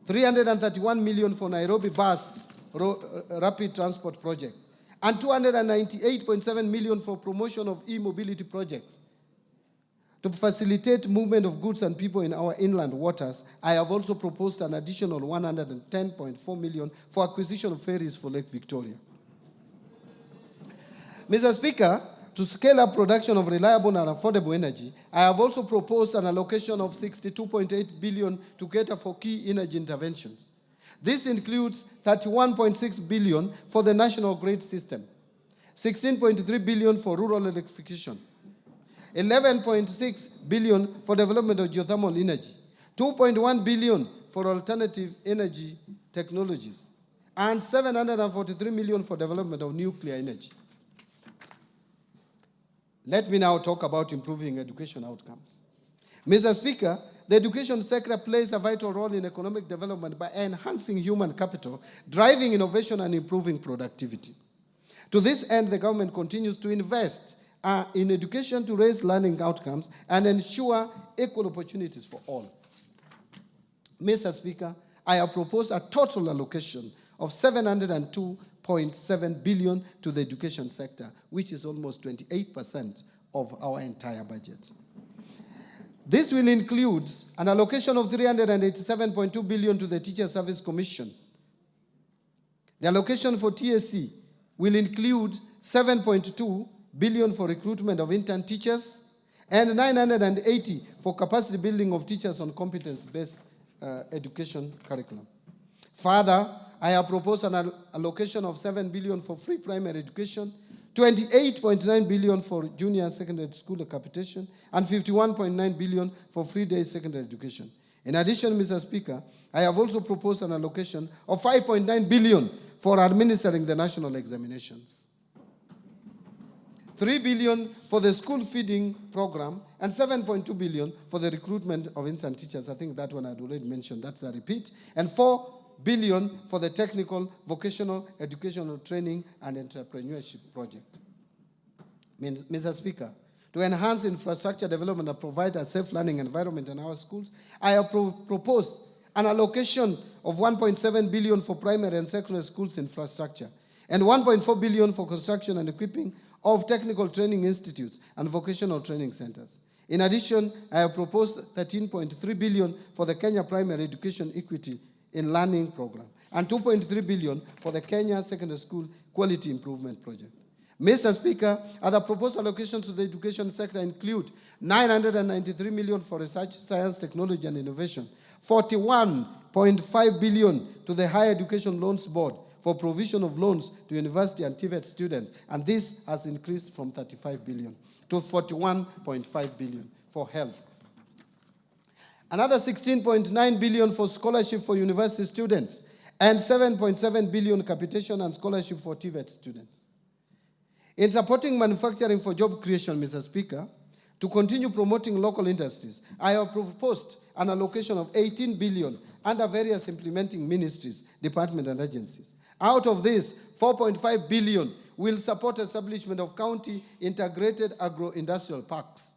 331 million for Nairobi bus rapid transport project, and 298.7 million for promotion of e-mobility projects. To facilitate movement of goods and people in our inland waters, I have also proposed an additional 110.4 million for acquisition of ferries for Lake Victoria. Mr. Speaker, to scale up production of reliable and affordable energy, I have also proposed an allocation of 62.8 billion to cater for key energy interventions. This includes 31.6 billion for the national grid system, 16.3 billion for rural electrification, 11.6 billion for development of geothermal energy, 2.1 billion for alternative energy technologies, and 743 million for development of nuclear energy. Let me now talk about improving education outcomes. Mr. Speaker, the education sector plays a vital role in economic development by enhancing human capital, driving innovation, and improving productivity. To this end, the government continues to invest in education to raise learning outcomes and ensure equal opportunities for all. Mr. Speaker, I have proposed a total allocation of 702.7 billion to the education sector, which is almost 28% of our entire budget. This will include an allocation of 387.2 billion to the Teacher Service Commission. The allocation for TSC will include 7.2 billion for recruitment of intern teachers and 980 for capacity building of teachers on competence-based education curriculum. Further, I have proposed an allocation of 7 billion for free primary education, 28.9 billion for junior secondary school capitation, and 51.9 billion for free day secondary education. In addition, Mr. Speaker, I have also proposed an allocation of 5.9 billion for administering the national examinations, 3 billion for the school feeding program, and 7.2 billion for the recruitment of instant teachers. I think that one I'd already mentioned, that's a repeat. And 4 billion for the technical, vocational, educational training and entrepreneurship project. Mr. Speaker, to enhance infrastructure development and provide a safe learning environment in our schools, I have proposed an allocation of 1.7 billion for primary and secondary schools infrastructure, and 1.4 billion for construction and equipping of technical training institutes and vocational training centers. In addition, I have proposed 13.3 billion for the Kenya Primary Education Equity in Learning Program, and 2.3 billion for the Kenya Secondary School Quality Improvement Project. Mr. Speaker, other proposed allocations to the education sector include 993 million for research, science, technology, and innovation, 41.5 billion to the Higher Education Loans Board for provision of loans to university and TVET students, and this has increased from 35 billion to 41.5 billion for health. Another 16.9 billion for scholarship for university students, and 7.7 billion capitation and scholarship for TVET students. In supporting manufacturing for job creation, Mr. Speaker, to continue promoting local industries, I have proposed an allocation of 18 billion under various implementing ministries, departments, and agencies. Out of this, 4.5 billion will support establishment of county integrated agro-industrial parks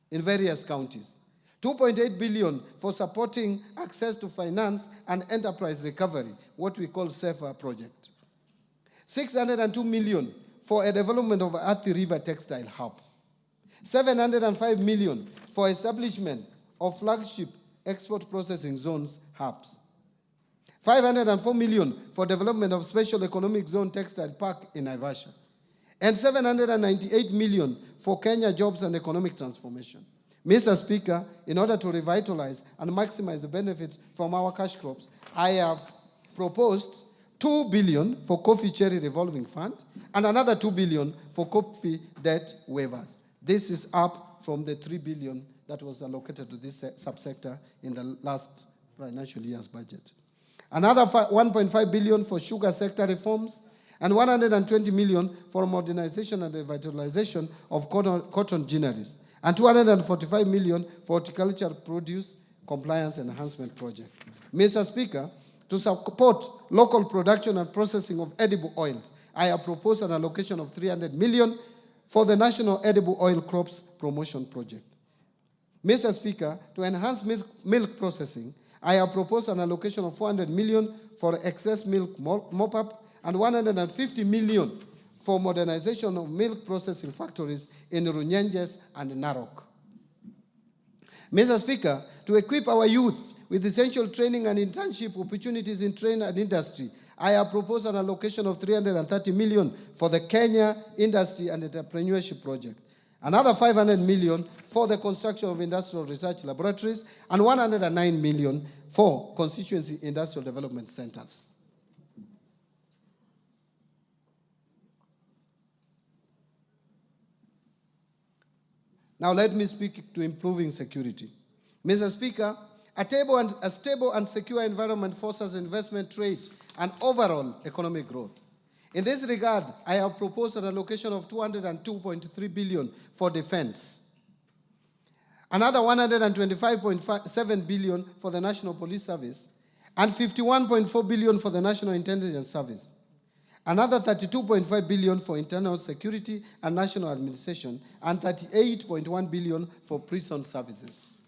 in various counties. 2.8 billion for supporting access to finance and enterprise recovery, what we call SAFER project. 602 million for a development of Athi River Textile Hub. 705 million for establishment of flagship export processing zones hubs. 504 million for development of special economic zone textile park in Naivasha. And 798 million for Kenya jobs and economic transformation. Mr. Speaker, in order to revitalize and maximize the benefits from our cash crops, I have proposed 2 billion for coffee cherry revolving fund and another 2 billion for coffee debt waivers. This is up from the 3 billion that was allocated to this subsector in the last financial year's budget. Another 1.5 billion for sugar sector reforms, and 120 million for modernization and revitalization of cotton ginneries, and 245 million for horticultural produce compliance enhancement project. Mr. Speaker, to support local production and processing of edible oils, I have proposed an allocation of 300 million for the National Edible Oil Crops Promotion Project. Mr. Speaker, to enhance milk processing, I have proposed an allocation of 400 million for excess milk mop-up and 150 million for modernization of milk processing factories in Runyenjes and Narok. Mr. Speaker, to equip our youth with essential training and internship opportunities in trade and industry, I have proposed an allocation of 330 million for the Kenya Industry and Entrepreneurship Project. Another 500 million for the construction of industrial research laboratories, and 109 million for constituency industrial development centers. Now let me speak to improving security. Mr. Speaker, a stable and secure environment fosters investment, trade, and overall economic growth. In this regard, I have proposed an allocation of 202.3 billion for defense. Another 125.7 billion for the National Police Service, and 51.4 billion for the National Intelligence Service. Another 32.5 billion for internal security and national administration, and 38.1 billion for prison services.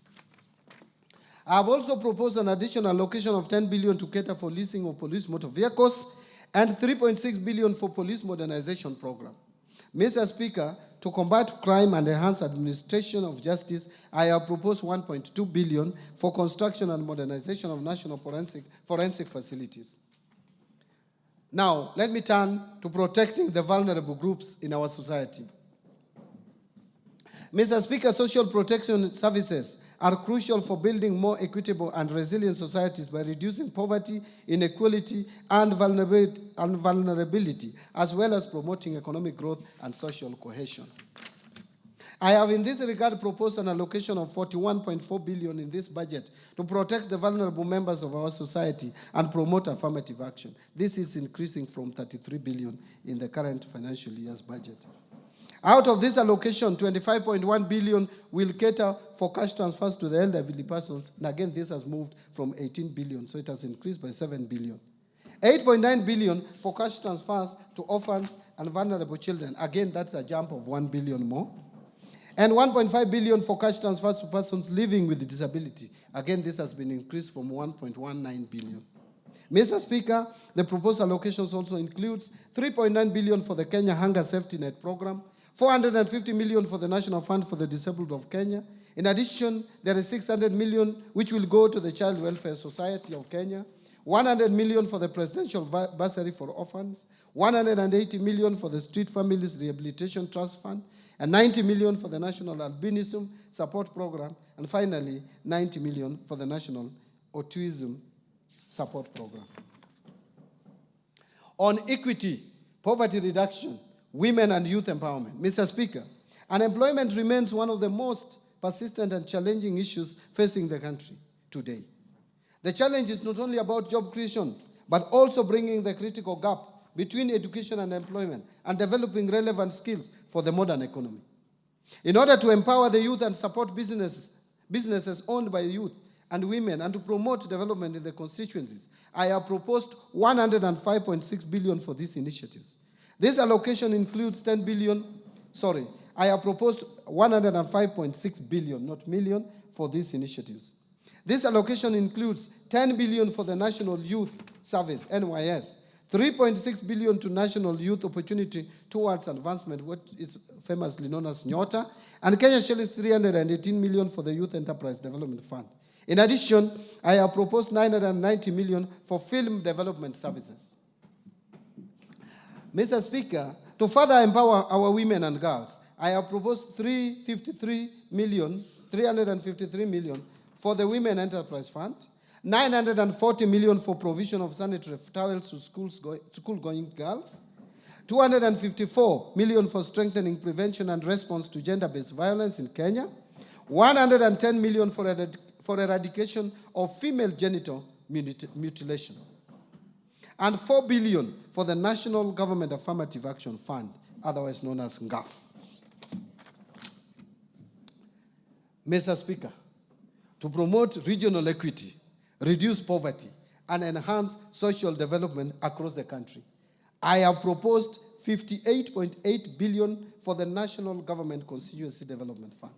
I have also proposed an additional allocation of 10 billion to cater for leasing of police motor vehicles, and 3.6 billion for police modernization program. Mr. Speaker, to combat crime and enhance administration of justice, I have proposed 1.2 billion for construction and modernization of national forensic facilities. Now, let me turn to protecting the vulnerable groups in our society. Mr. Speaker, social protection services are crucial for building more equitable and resilient societies by reducing poverty, inequality, and vulnerability, as well as promoting economic growth and social cohesion. I have in this regard proposed an allocation of 41.4 billion in this budget to protect the vulnerable members of our society and promote affirmative action. This is increasing from 33 billion in the current financial year's budget. Out of this allocation, 25.1 billion will cater for cash transfers to the elderly persons. And again, this has moved from 18 billion, so it has increased by 7 billion. 8.9 billion for cash transfers to orphans and vulnerable children. Again, that's a jump of 1 billion more. And 1.5 billion for cash transfers to persons living with disability. Again, this has been increased from 1.19 billion. Mr. Speaker, the proposed allocations also includes 3.9 billion for the Kenya Hunger Safety Net Program, 450 million for the National Fund for the Disabled of Kenya. In addition, there is 600 million which will go to the Child Welfare Society of Kenya, 100 million for the Presidential Bursary for Orphans, 180 million for the Street Families Rehabilitation Trust Fund, and 90 million for the National Albinism Support Program, and finally, 90 million for the National Autism Support Program. On equity, poverty reduction, women and youth empowerment. Mr. Speaker, unemployment remains one of the most persistent and challenging issues facing the country today. The challenge is not only about job creation, but also bringing the critical gap between education and employment and developing relevant skills for the modern economy. In order to empower the youth and support businesses owned by youth and women and to promote development in the constituencies, I have proposed 105.6 billion for these initiatives. This allocation includes I have proposed 105.6 billion, not million, for these initiatives. This allocation includes 10 billion for the National Youth Service, NYS, 3.6 billion to National Youth Opportunity Towards Advancement, what is famously known as NYOTA, and Kenya shillings 318 million for the Youth Enterprise Development Fund. In addition, I have proposed 990 million for film development services. Mr. Speaker, to further empower our women and girls, I have proposed 353 million for the Women Enterprise Fund, 940 million for provision of sanitary towels to school-going girls, 254 million for strengthening prevention and response to gender-based violence in Kenya, 110 million for eradication of female genital mutilation, and 4 billion for the National Government Affirmative Action Fund, otherwise known as NGAF. Mr. Speaker, to promote regional equity, reduce poverty, and enhance social development across the country, I have proposed 58.8 billion for the National Government Constituency Development Fund,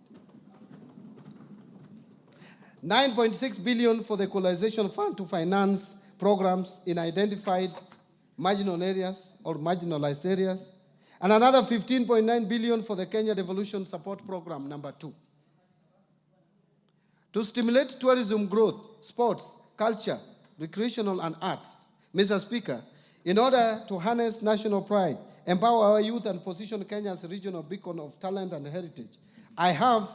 9.6 billion for the Equalization Fund to finance programs in identified marginal areas or marginalized areas, and another 15.9 billion for the Kenya Devolution Support Program number 2. To stimulate tourism growth, sports, culture, recreational, and arts, Mr. Speaker, in order to harness national pride, empower our youth, and position Kenya as a regional beacon of talent and heritage, I have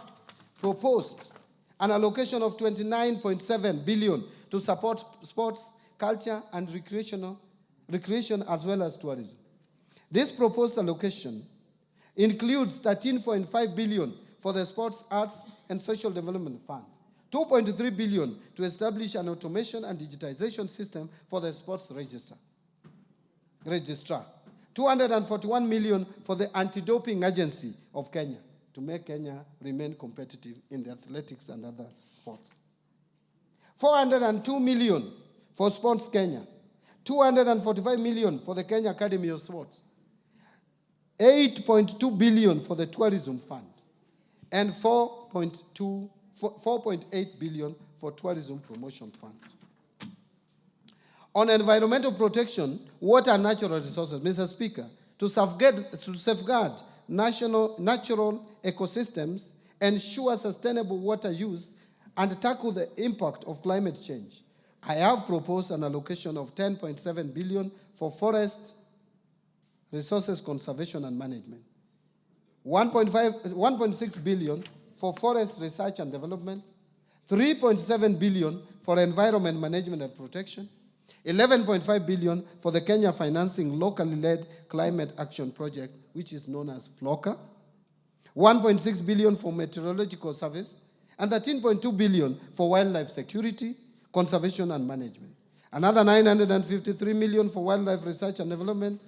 proposed an allocation of 29.7 billion to support sports, culture, and recreation as well as tourism. This proposed allocation includes 13.5 billion for the Sports, Arts, and Social Development Fund, 2.3 billion to establish an automation and digitization system for the sports registrar, 241 million for the Anti-Doping Agency of Kenya to make Kenya remain competitive in the athletics and other sports, 402 million for Sports Kenya, 245 million for the Kenya Academy of Sports, 8.2 billion for the Tourism Fund, and 4.8 billion for Tourism Promotion Fund. On environmental protection, water and natural resources, Mr. Speaker, to safeguard natural ecosystems, ensure sustainable water use, and tackle the impact of climate change, I have proposed an allocation of 10.7 billion for forest resources conservation and management, 1.6 billion for forest research and development, 3.7 billion for environment management and protection, 11.5 billion for the Kenya Financing Locally Led Climate Action Project, which is known as FLOCA, 1.6 billion for meteorological service, and 13.2 billion for wildlife security, conservation, and management. Another 953 million for wildlife research and development.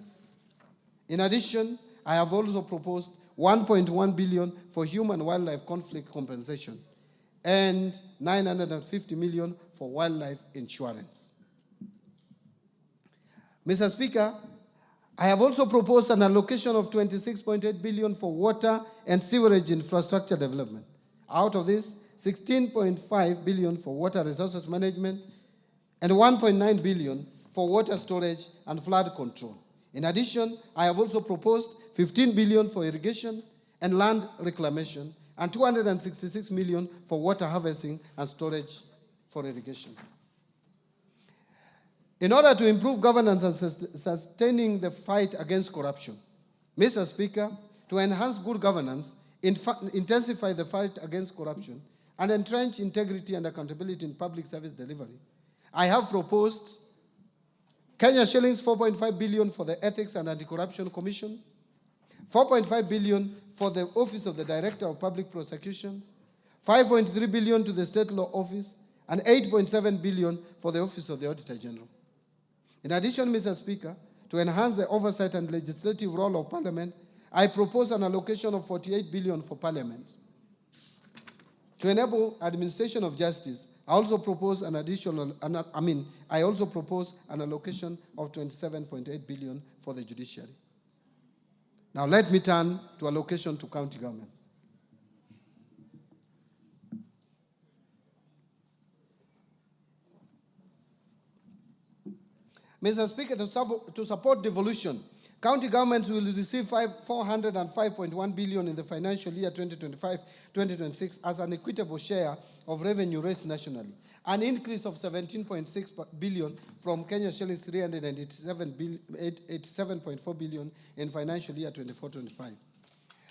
In addition, I have also proposed 1.1 billion for human wildlife conflict compensation and 950 million for wildlife insurance. Mr. Speaker, I have also proposed an allocation of 26.8 billion for water and sewerage infrastructure development. Out of this, 16.5 billion for water resources management and 1.9 billion for water storage and flood control. In addition, I have also proposed 15 billion for irrigation and land reclamation and 266 million for water harvesting and storage for irrigation. In order to improve governance and sustaining the fight against corruption, Mr. Speaker, to enhance good governance, intensify the fight against corruption, and entrench integrity and accountability in public service delivery, I have proposed Kenya shillings 4.5 billion for the Ethics and Anti-Corruption Commission, 4.5 billion for the Office of the Director of Public Prosecutions, 5.3 billion to the State Law Office, and 8.7 billion for the Office of the Auditor General. In addition, Mr. Speaker, to enhance the oversight and legislative role of Parliament, I propose an allocation of 48 billion for Parliament. To enable administration of justice, I also propose an allocation of 27.8 billion for the judiciary. Now let me turn to allocation to county governments. Mr. Speaker, to support devolution, county governments will receive 405.1 billion in the financial year 2025-2026 as an equitable share of revenue raised nationally, an increase of 17.6 billion from Kenya shillings 387.4 billion in financial year 24-25.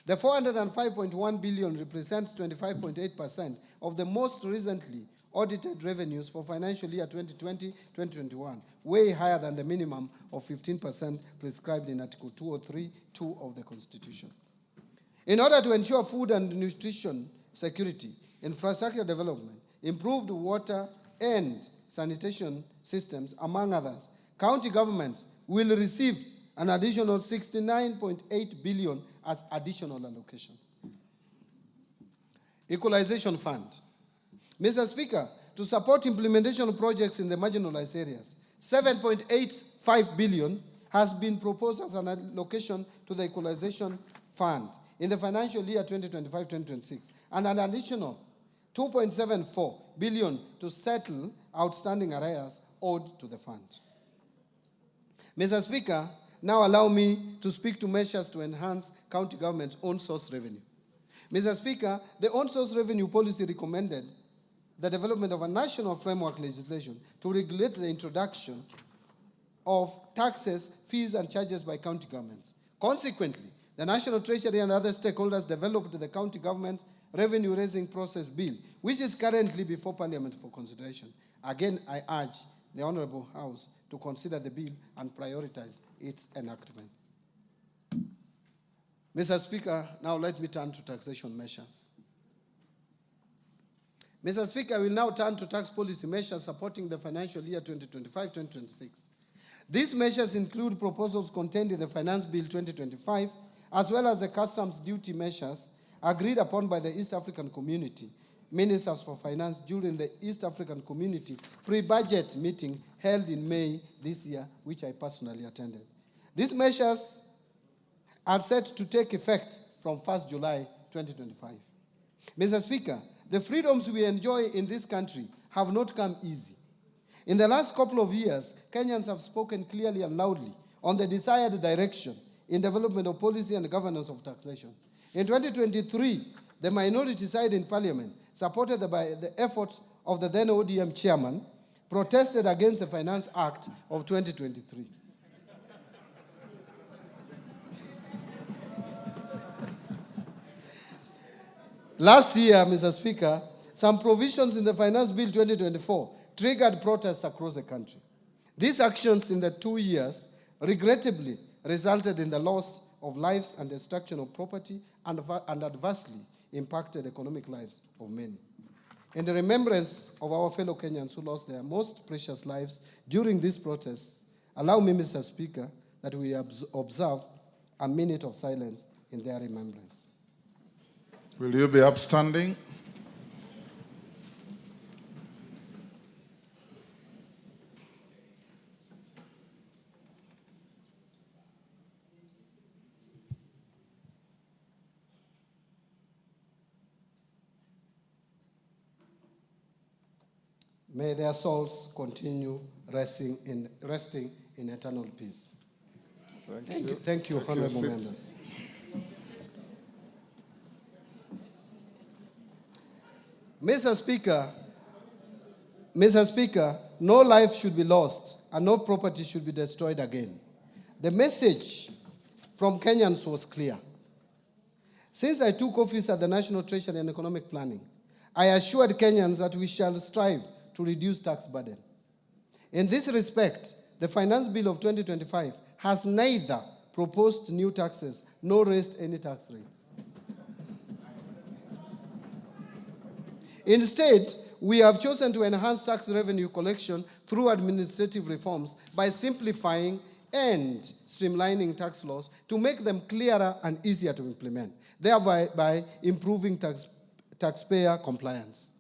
The 405.1 billion represents 25.8% of the most recently audited revenues for financial year 2020-2021, way higher than the minimum of 15% prescribed in Article 203(2) of the Constitution. In order to ensure food and nutrition security, infrastructure development, improved water and sanitation systems, among others, county governments will receive an additional 69.8 billion as additional allocations. Equalization Fund. Mr. Speaker, to support implementation of projects in the marginalized areas, 7.85 billion has been proposed as an allocation to the Equalization Fund in the financial year 2025-2026, and an additional 2.74 billion to settle outstanding arrears owed to the fund. Mr. Speaker, now allow me to speak to measures to enhance county government's own source revenue. Mr. Speaker, the own source revenue policy recommended the development of a national framework legislation to regulate the introduction of taxes, fees, and charges by county governments. Consequently, the National Treasury and other stakeholders developed the County Government Revenue Raising Process Bill, which is currently before Parliament for consideration. Again, I urge the Honorable House to consider the bill and prioritize its enactment. Mr. Speaker, now let me turn to taxation measures. Mr. Speaker, I will now turn to tax policy measures supporting the financial year 2025-2026. These measures include proposals contained in the Finance Bill 2025, as well as the customs duty measures agreed upon by the East African Community Ministers for Finance during the East African Community pre-budget meeting held in May this year, which I personally attended. These measures are set to take effect from 1st July 2025. Mr. Speaker, the freedoms we enjoy in this country have not come easy. In the last couple of years, Kenyans have spoken clearly and loudly on the desired direction in development of policy and governance of taxation. In 2023, the minority side in Parliament, supported by the efforts of the then ODM chairman, protested against the Finance Act of 2023. Last year, Mr. Speaker, some provisions in the Finance Bill 2024 triggered protests across the country. These actions in the 2 years regrettably resulted in the loss of lives and destruction of property and adversely impacted economic lives of many. In the remembrance of our fellow Kenyans who lost their most precious lives during these protests, allow me, Mr. Speaker, that we observe a minute of silence in their remembrance. Will you be upstanding? May their souls continue resting in eternal peace. Thank you, honorable members. Mr. Speaker, no life should be lost and no property should be destroyed again. The message from Kenyans was clear. Since I took office at the National Treasury and Economic Planning, I assured Kenyans that we shall strive to reduce tax burden. In this respect, the Finance Bill of 2025 has neither proposed new taxes nor raised any tax rates. Instead, we have chosen to enhance tax revenue collection through administrative reforms by simplifying and streamlining tax laws to make them clearer and easier to implement, thereby by improving taxpayer compliance.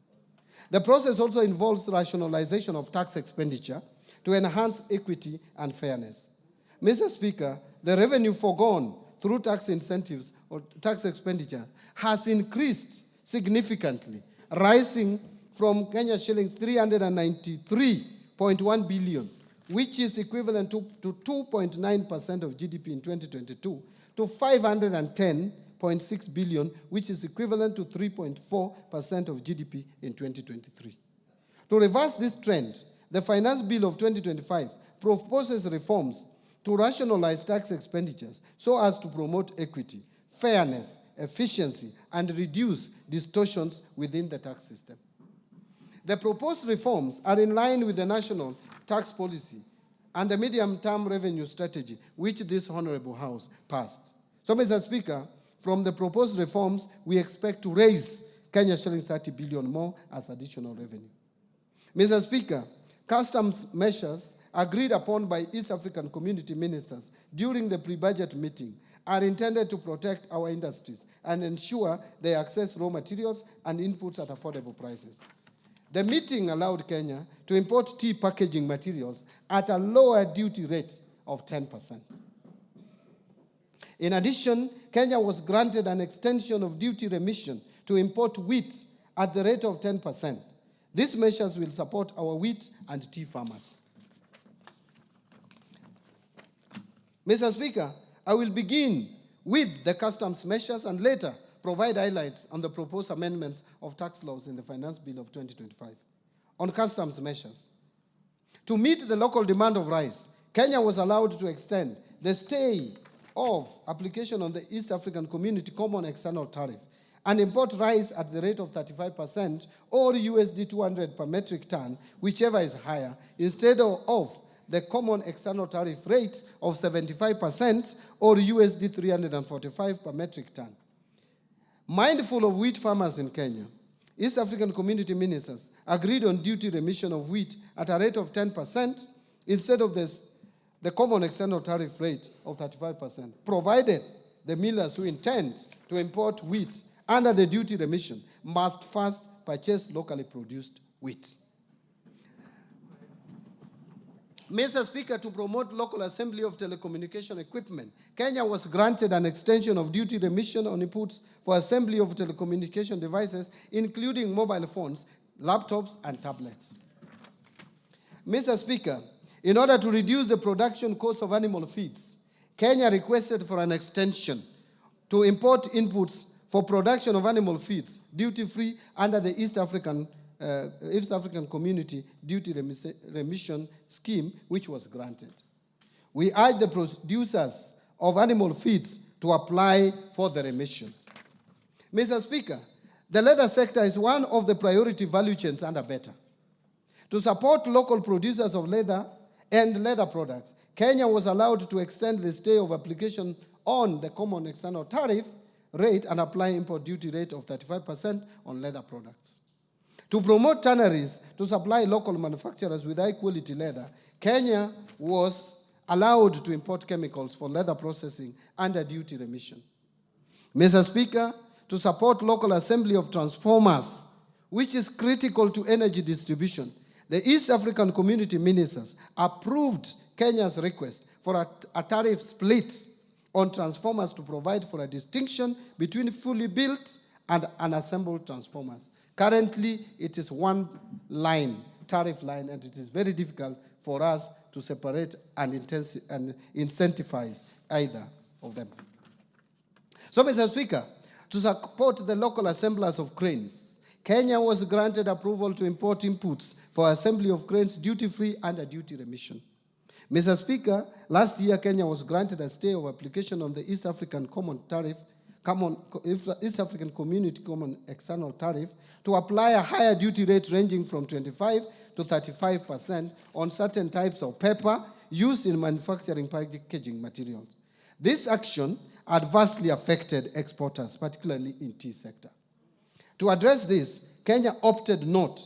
The process also involves rationalization of tax expenditure to enhance equity and fairness. Mr. Speaker, the revenue foregone through tax incentives or tax expenditure has increased significantly, rising from Kenya shillings 393.1 billion, which is equivalent to 2.9% of GDP in 2022, to 510.6 billion, which is equivalent to 3.4% of GDP in 2023. To reverse this trend, the Finance Bill of 2025 proposes reforms to rationalize tax expenditures so as to promote equity, fairness, efficiency, and reduce distortions within the tax system. The proposed reforms are in line with the national tax policy and the medium-term revenue strategy, which this Honorable House passed. So, Mr. Speaker, from the proposed reforms, we expect to raise Kenya shillings 30 billion more as additional revenue. Mr. Speaker, customs measures agreed upon by East African community ministers during the pre-budget meeting are intended to protect our industries and ensure they access raw materials and inputs at affordable prices. The meeting allowed Kenya to import tea packaging materials at a lower duty rate of 10%. In addition, Kenya was granted an extension of duty remission to import wheat at the rate of 10%. These measures will support our wheat and tea farmers. Mr. Speaker, I will begin with the customs measures and later provide highlights on the proposed amendments of tax laws in the Finance Bill of 2025. On customs measures, to meet the local demand of rice, Kenya was allowed to extend the stay of application on the East African Community Common External Tariff and import rice at the rate of 35% or USD 200 per metric ton, whichever is higher, instead of the common external tariff rate of 75% or USD 345 per metric ton. Mindful of wheat farmers in Kenya, East African community ministers agreed on duty remission of wheat at a rate of 10% instead of the common external tariff rate of 35%, provided the millers who intend to import wheat under the duty remission must first purchase locally produced wheat. Mr. Speaker, to promote local assembly of telecommunication equipment, Kenya was granted an extension of duty remission on inputs for assembly of telecommunication devices, including mobile phones, laptops, and tablets. Mr. Speaker, in order to reduce the production cost of animal feeds, Kenya requested for an extension to import inputs for production of animal feeds duty-free under the East African Community Duty Remission Scheme, which was granted. We urge the producers of animal feeds to apply for the remission. Mr. Speaker, the leather sector is one of the priority value chains under BETA. To support local producers of leather and leather products, Kenya was allowed to extend the stay of application on the common external tariff rate and apply import duty rate of 35% on leather products. To promote tanneries to supply local manufacturers with high-quality leather, Kenya was allowed to import chemicals for leather processing under duty remission. Mr. Speaker, to support local assembly of transformers, which is critical to energy distribution, the East African Community Ministers approved Kenya's request for a tariff split on transformers to provide for a distinction between fully built and unassembled transformers. Currently, it is one line, tariff line, and it is very difficult for us to separate and incentivize either of them. So, Mr. Speaker, to support the local assemblers of cranes, Kenya was granted approval to import inputs for assembly of cranes duty-free under duty remission. Mr. Speaker, last year Kenya was granted a stay of application on the East African East African Community Common External Tariff to apply a higher duty rate ranging from 25 to 35% on certain types of paper used in manufacturing packaging materials. This action adversely affected exporters, particularly in tea sector. To address this, Kenya opted not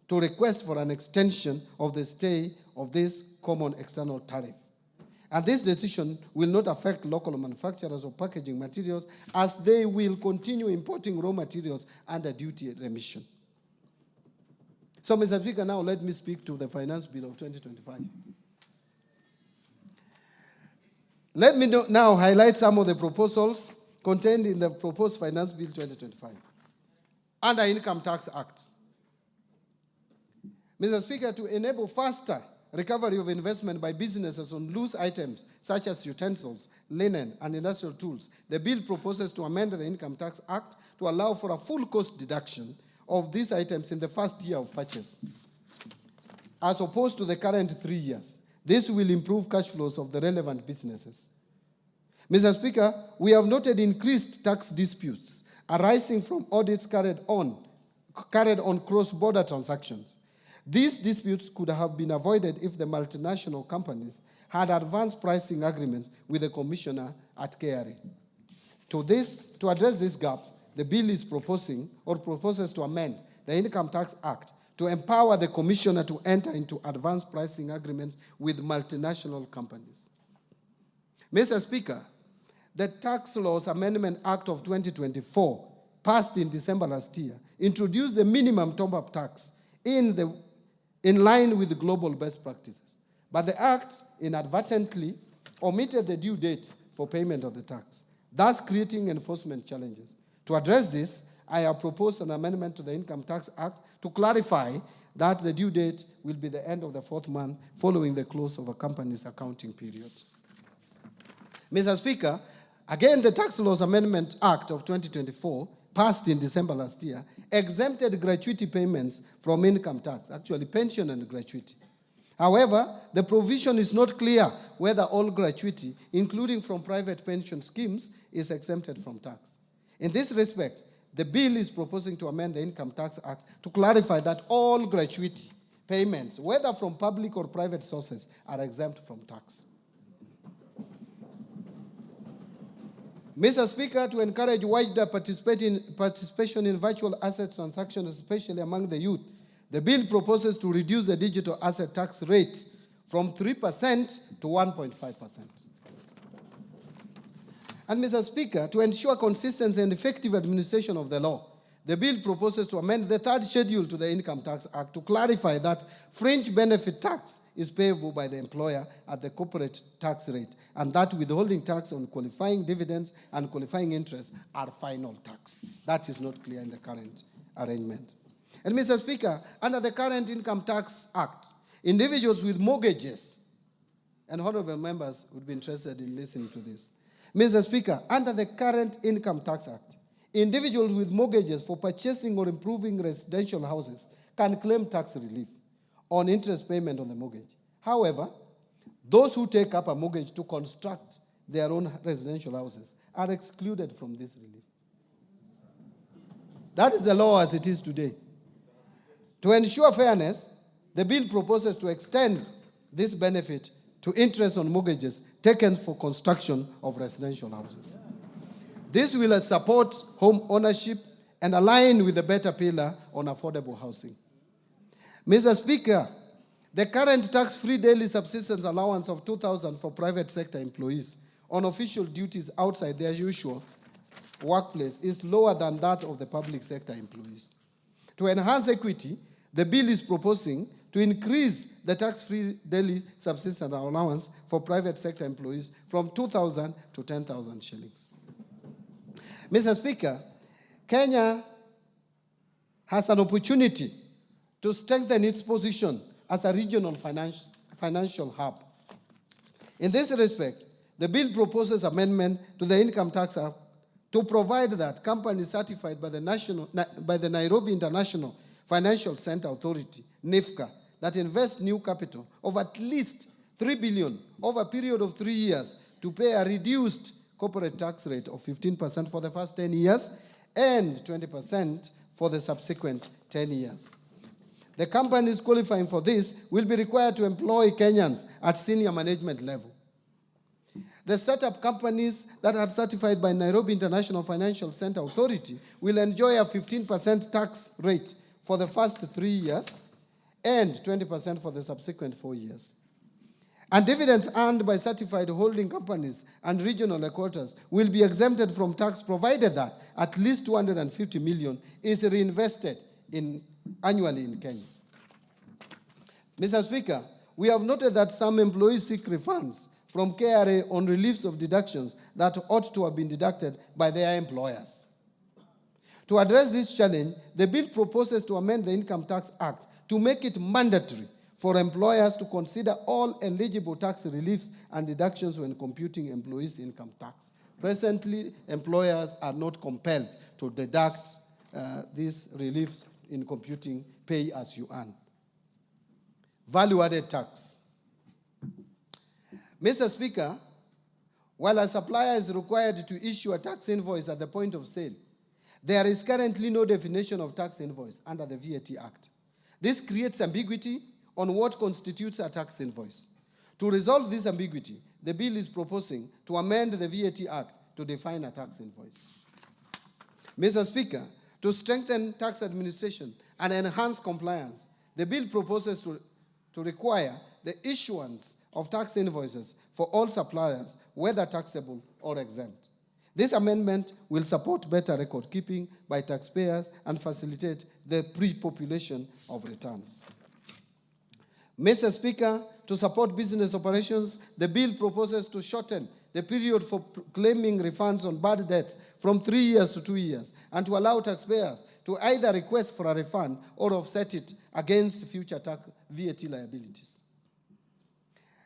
to request for an extension of the stay of this common external tariff. And this decision will not affect local manufacturers of packaging materials, as they will continue importing raw materials under duty remission. So, Mr. Speaker, now let me speak to the Finance Bill of 2025. Let me now highlight some of the proposals contained in the proposed Finance Bill 2025 under Income Tax Act. Mr. Speaker, to enable faster recovery of investment by businesses on loose items such as utensils, linen, and industrial tools, the bill proposes to amend the Income Tax Act to allow for a full cost deduction of these items in the first year of purchase, as opposed to the current 3 years. This will improve cash flows of the relevant businesses. Mr. Speaker, we have noted increased tax disputes arising from audits carried on cross-border transactions. These disputes could have been avoided if the multinational companies had advanced pricing agreements with the commissioner at KRA. To address this gap, the bill is proposes to amend the Income Tax Act to empower the commissioner to enter into advanced pricing agreements with multinational companies. Mr. Speaker, the Tax Laws Amendment Act of 2024, passed in December last year, introduced the minimum top-up tax in line with global best practices. But the Act inadvertently omitted the due date for payment of the tax, thus creating enforcement challenges. To address this, I have proposed an amendment to the Income Tax Act to clarify that the due date will be the end of the 4th month following the close of a company's accounting period. Mr. Speaker, again, the Tax Laws Amendment Act of 2024, passed in December last year, exempted gratuity payments from income tax, actually pension and gratuity. However, the provision is not clear whether all gratuity, including from private pension schemes, is exempted from tax. In this respect, the bill is proposing to amend the Income Tax Act to clarify that all gratuity payments, whether from public or private sources, are exempt from tax. Mr. Speaker, to encourage wider participation in virtual asset transactions, especially among the youth, the bill proposes to reduce the digital asset tax rate from 3% to 1.5%. And Mr. Speaker, to ensure consistency and effective administration of the law, the bill proposes to amend the 3rd schedule to the Income Tax Act to clarify that fringe benefit tax is payable by the employer at the corporate tax rate, and that withholding tax on qualifying dividends and qualifying interest are final tax. That is not clear in the current arrangement. And Mr. Speaker, under the current Income Tax Act, individuals with mortgages, and honorable members would be interested in listening to this. Mr. Speaker, under the current Income Tax Act, individuals with mortgages for purchasing or improving residential houses can claim tax relief on interest payment on the mortgage. However, those who take up a mortgage to construct their own residential houses are excluded from this relief. That is the law as it is today. To ensure fairness, the bill proposes to extend this benefit to interest on mortgages taken for construction of residential houses. This will support home ownership and align with the better pillar on affordable housing. Mr. Speaker, the current tax-free daily subsistence allowance of $2,000 for private sector employees on official duties outside their usual workplace is lower than that of the public sector employees. To enhance equity, the bill is proposing to increase the tax-free daily subsistence allowance for private sector employees from 2,000 to 10,000 shillings. Mr. Speaker, Kenya has an opportunity to strengthen its position as a regional financial hub. In this respect, the bill proposes amendment to the Income Tax Act to provide that companies certified by the Nairobi International Financial Center Authority, NIFCA, that invest new capital of at least $3 billion over a period of 3 years to pay a reduced corporate tax rate of 15% for the first 10 years and 20% for the subsequent 10 years. The companies qualifying for this will be required to employ Kenyans at senior management level. The startup companies that are certified by Nairobi International Financial Center Authority will enjoy a 15% tax rate for the first 3 years and 20% for the subsequent 4 years. And dividends earned by certified holding companies and regional headquarters will be exempted from tax provided that at least 250 million is reinvested annually in Kenya. Mr. Speaker, we have noted that some employees seek refunds from KRA on reliefs of deductions that ought to have been deducted by their employers. To address this challenge, the bill proposes to amend the Income Tax Act to make it mandatory for employers to consider all eligible tax reliefs and deductions when computing employees' income tax. Presently, employers are not compelled to deduct these reliefs in computing pay as you earn. Value-added tax. Mr. Speaker, while a supplier is required to issue a tax invoice at the point of sale, there is currently no definition of tax invoice under the VAT Act. This creates ambiguity on what constitutes a tax invoice. To resolve this ambiguity, the bill is proposing to amend the VAT Act to define a tax invoice. Mr. Speaker, to strengthen tax administration and enhance compliance, the bill proposes to require the issuance of tax invoices for all suppliers, whether taxable or exempt. This amendment will support better record keeping by taxpayers and facilitate the pre-population of returns. Mr. Speaker, to support business operations, the bill proposes to shorten the period for claiming refunds on bad debts from 3 years to 2 years, and to allow taxpayers to either request for a refund or offset it against future VAT liabilities.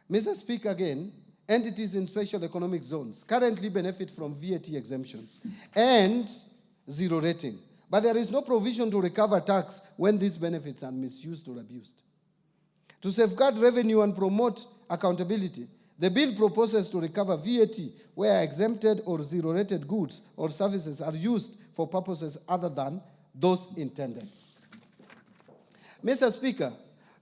Mr. Speaker, again, entities in special economic zones currently benefit from VAT exemptions and zero rating, but there is no provision to recover tax when these benefits are misused or abused. To safeguard revenue and promote accountability, the bill proposes to recover VAT where exempted or zero-rated goods or services are used for purposes other than those intended. Mr. Speaker,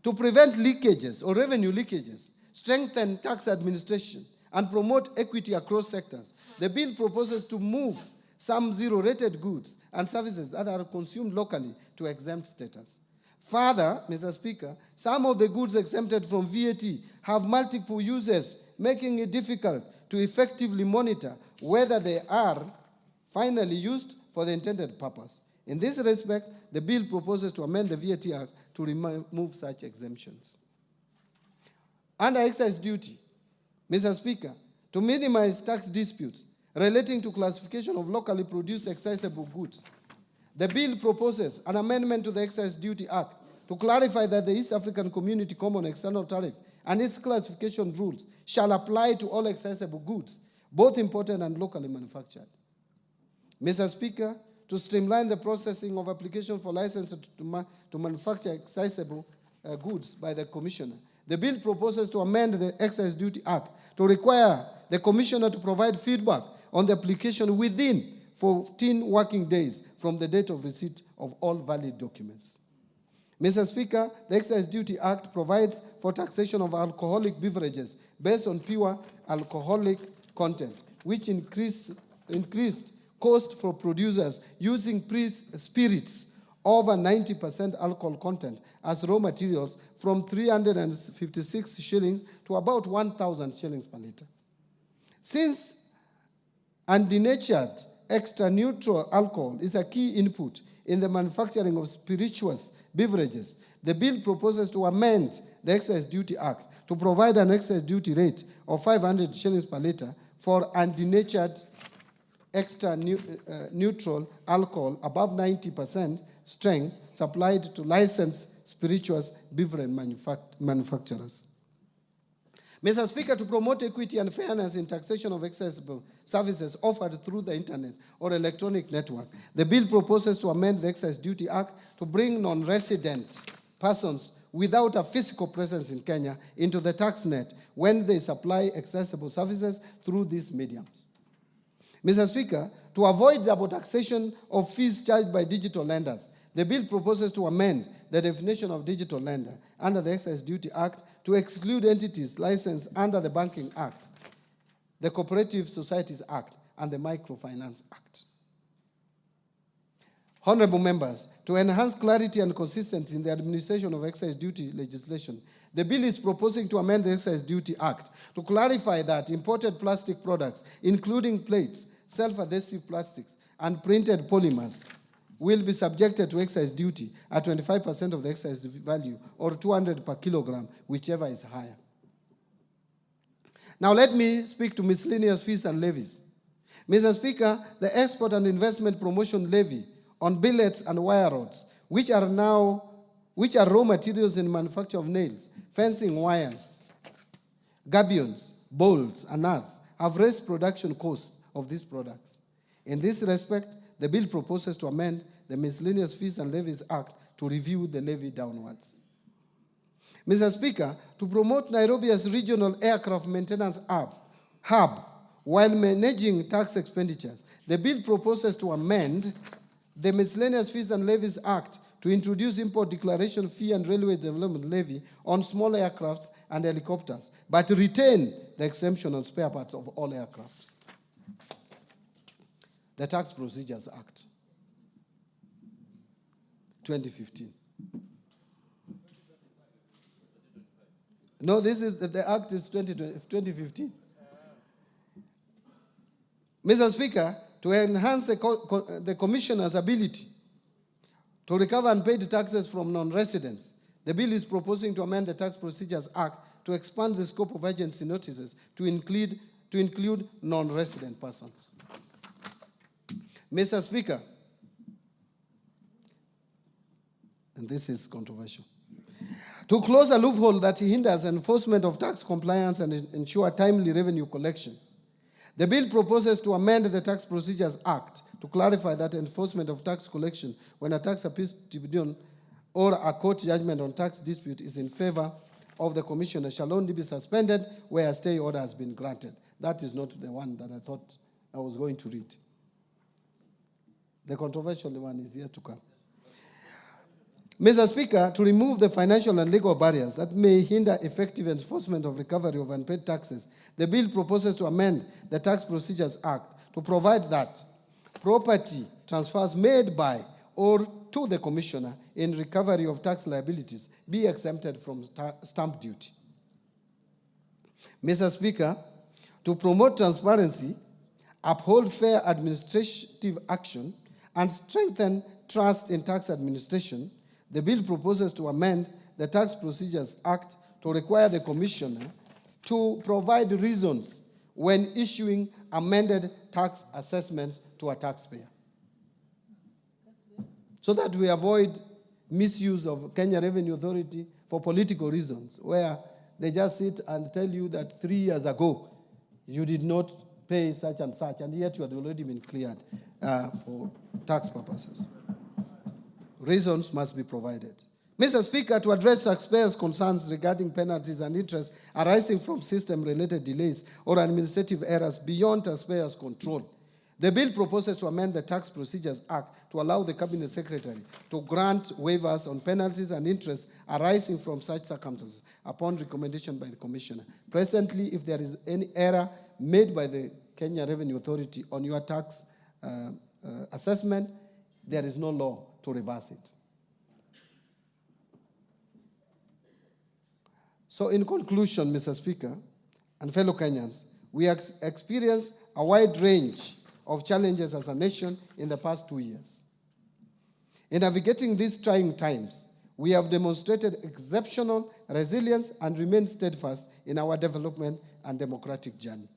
to prevent leakages or revenue leakages, strengthen tax administration, and promote equity across sectors, the bill proposes to move some zero-rated goods and services that are consumed locally to exempt status. Further, Mr. Speaker, some of the goods exempted from VAT have multiple uses, making it difficult to effectively monitor whether they are finally used for the intended purpose. In this respect, the bill proposes to amend the VAT Act to remove such exemptions. Under excise duty, Mr. Speaker, to minimize tax disputes relating to classification of locally produced excisable goods, the bill proposes an amendment to the Excise Duty Act to clarify that the East African Community Common External Tariff and its classification rules shall apply to all excisable goods, both imported and locally manufactured. Mr. Speaker, to streamline the processing of application for license to manufacture excisable goods by the Commissioner, the bill proposes to amend the Excise Duty Act to require the Commissioner to provide feedback on the application within 14 working days from the date of receipt of all valid documents. Mr. Speaker, the Excise Duty Act provides for taxation of alcoholic beverages based on pure alcoholic content, which increased cost for producers using spirits over 90% alcohol content as raw materials from 356 shillings to about 1,000 shillings per litre. Since undenatured extra neutral alcohol is a key input in the manufacturing of spirituous beverages, the bill proposes to amend the Excise Duty Act to provide an excise duty rate of 500 shillings per litre for undenatured extra neutral alcohol above 90% strength supplied to licensed spirituous beverage manufacturers. Mr. Speaker, to promote equity and fairness in taxation of accessible services offered through the internet or electronic network, the bill proposes to amend the Excise Duty Act to bring non-resident persons without a physical presence in Kenya into the tax net when they supply accessible services through these mediums. Mr. Speaker, to avoid double taxation of fees charged by digital lenders, the bill proposes to amend the definition of digital lender under the Excise Duty Act to exclude entities licensed under the Banking Act, the Cooperative Societies Act, and the Microfinance Act. Honorable members, to enhance clarity and consistency in the administration of excise duty legislation, the bill is proposing to amend the Excise Duty Act to clarify that imported plastic products, including plates, self-adhesive plastics, and printed polymers, will be subjected to excise duty at 25% of the excise value, or 200 per kilogram, whichever is higher. Now let me speak to miscellaneous fees and levies. Mr. Speaker, the Export and Investment Promotion Levy on billets and wire rods, which are raw materials in manufacture of nails, fencing wires, gabions, bolts, and nuts, have raised production costs of these products. In this respect, the bill proposes to amend the Miscellaneous Fees and Levies Act to review the levy downwards. Mr. Speaker, to promote Nairobi as regional aircraft maintenance hub while managing tax expenditures, the bill proposes to amend the Miscellaneous Fees and Levies Act to introduce import declaration fee and railway development levy on small aircrafts and helicopters, but retain the exemption on spare parts of all aircrafts. The Tax Procedures Act, 2015. No, the act is 2015. Mr. Speaker, to enhance the Commissioner's ability to recover unpaid taxes from non-residents, the bill is proposing to amend the Tax Procedures Act to expand the scope of agency notices to include non-resident persons. Mr. Speaker, and this is controversial, to close a loophole that hinders enforcement of tax compliance and ensure timely revenue collection, the bill proposes to amend the Tax Procedures Act to clarify that enforcement of tax collection when a tax appeals tribunal or a court judgment on tax dispute is in favor of the commissioner shall only be suspended where a stay order has been granted. That is not the one that I thought I was going to read. The controversial one is yet to come. Mr. Speaker, to remove the financial and legal barriers that may hinder effective enforcement of recovery of unpaid taxes, the bill proposes to amend the Tax Procedures Act to provide that property transfers made by or to the commissioner in recovery of tax liabilities be exempted from stamp duty. Mr. Speaker, to promote transparency, uphold fair administrative action, and strengthen trust in tax administration, the bill proposes to amend the Tax Procedures Act to require the commissioner to provide reasons when issuing amended tax assessments to a taxpayer, so that we avoid misuse of Kenya Revenue Authority for political reasons, where they just sit and tell you that 3 years ago you did not pay such and such, and yet you had already been cleared for tax purposes. Reasons must be provided. Mr. Speaker, to address taxpayers' concerns regarding penalties and interest arising from system-related delays or administrative errors beyond taxpayers' control, The bill proposes to amend the Tax Procedures Act to allow the Cabinet Secretary to grant waivers on penalties and interest arising from such circumstances upon recommendation by the Commissioner. Presently, if there is any error made by the Kenya Revenue Authority on your tax assessment, there is no law to reverse it. So in conclusion, Mr. Speaker and fellow Kenyans, we have experienced a wide range of challenges as a nation in the past 2 years. In navigating these trying times, we have demonstrated exceptional resilience and remained steadfast in our development and democratic journey.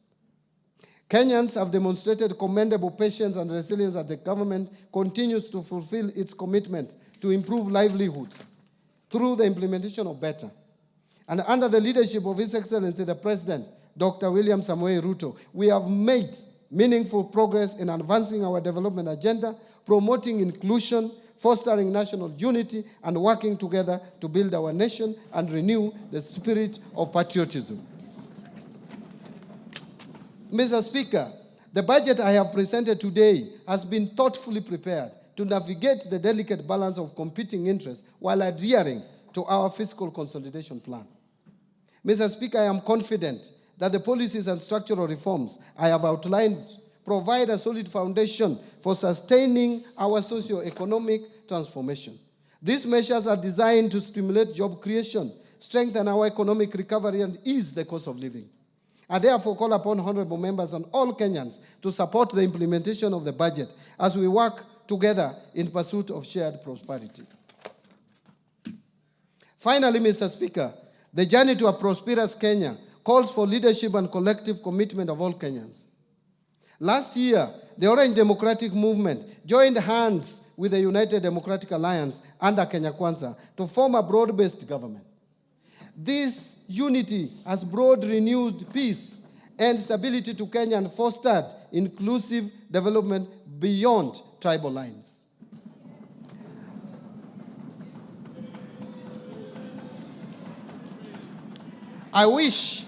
Kenyans have demonstrated commendable patience and resilience as the government continues to fulfill its commitments to improve livelihoods through the implementation of better. And under the leadership of His Excellency the President, Dr. William Samoei Ruto, we have made meaningful progress in advancing our development agenda, promoting inclusion, fostering national unity, and working together to build our nation and renew the spirit of patriotism. Mr. Speaker, the budget I have presented today has been thoughtfully prepared to navigate the delicate balance of competing interests while adhering to our fiscal consolidation plan. Mr. Speaker, I am confident that the policies and structural reforms I have outlined provide a solid foundation for sustaining our socio-economic transformation. These measures are designed to stimulate job creation, strengthen our economic recovery, and ease the cost of living. I therefore call upon honorable members and all Kenyans to support the implementation of the budget as we work together in pursuit of shared prosperity. Finally, Mr. Speaker, the journey to a prosperous Kenya calls for leadership and collective commitment of all Kenyans. Last year, the Orange Democratic Movement joined hands with the United Democratic Alliance under Kenya Kwanza to form a broad-based government. This unity has brought renewed peace and stability to Kenya and fostered inclusive development beyond tribal lines. I wish.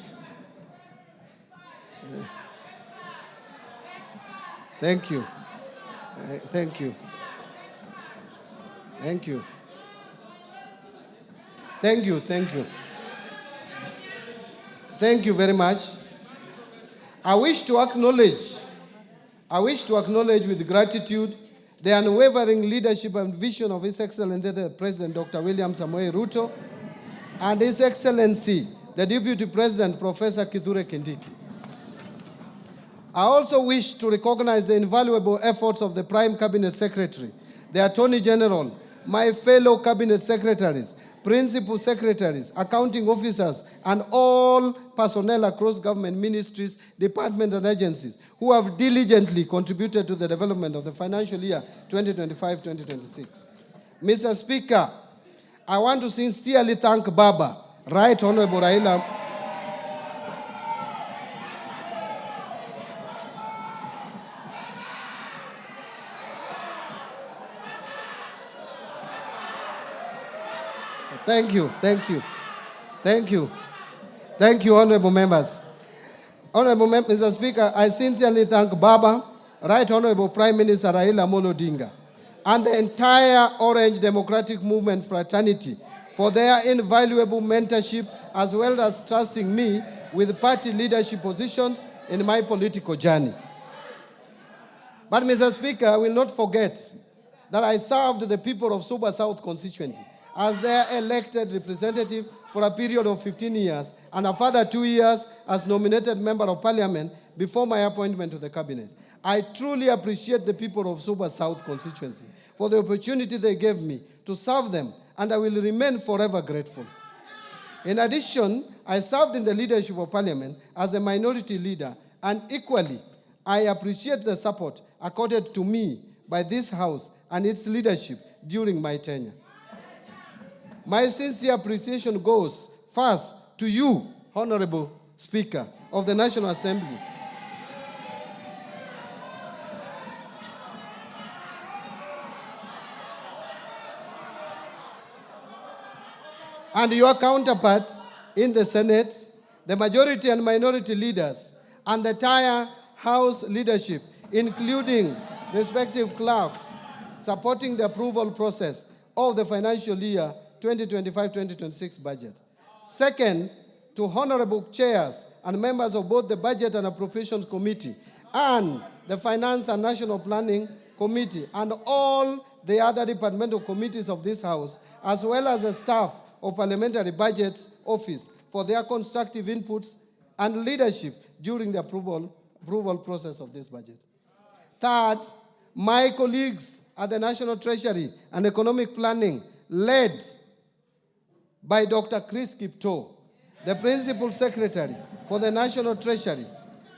Thank you. Thank you. Thank you. Thank you. Thank you. Thank you very much. I wish to acknowledge with gratitude the unwavering leadership and vision of His Excellency the President Dr. William Samoei Ruto and His Excellency the Deputy President Professor Kithure Kindiki. I also wish to recognize the invaluable efforts of the Prime Cabinet Secretary, the Attorney General, my fellow Cabinet Secretaries, Principal Secretaries, Accounting Officers, and all personnel across government ministries, departments, and agencies who have diligently contributed to the development of the financial year 2025-2026. Mr. Speaker, I want to sincerely thank Baba, Right Honorable Raila. Thank you, honorable members. Mr. Speaker, I sincerely thank Baba, Right Honorable Prime Minister Raila Amolo Odinga, and the entire Orange Democratic Movement fraternity for their invaluable mentorship as well as trusting me with party leadership positions in my political journey. But Mr. Speaker, I will not forget that I served the people of Suba South constituency as their elected representative for a period of 15 years and a further 2 years as nominated member of parliament before my appointment to the cabinet. I truly appreciate the people of Suba South constituency for the opportunity they gave me to serve them, and I will remain forever grateful. In addition, I served in the leadership of parliament as a minority leader, and equally, I appreciate the support accorded to me by this House and its leadership during my tenure. My sincere appreciation goes first to you, Honorable Speaker of the National Assembly, and your counterparts in the Senate, the majority and minority leaders, and the entire House leadership including respective clerks, supporting the approval process of the financial year 2025-2026 budget. Second, to honorable chairs and members of both the Budget and Appropriations Committee and the Finance and National Planning Committee and all the other departmental committees of this House, as well as the staff of Parliamentary Budget Office for their constructive inputs and leadership during the approval process of this budget. Third, my colleagues at the National Treasury and Economic Planning, led by Dr. Chris Kipto, the Principal Secretary for the National Treasury,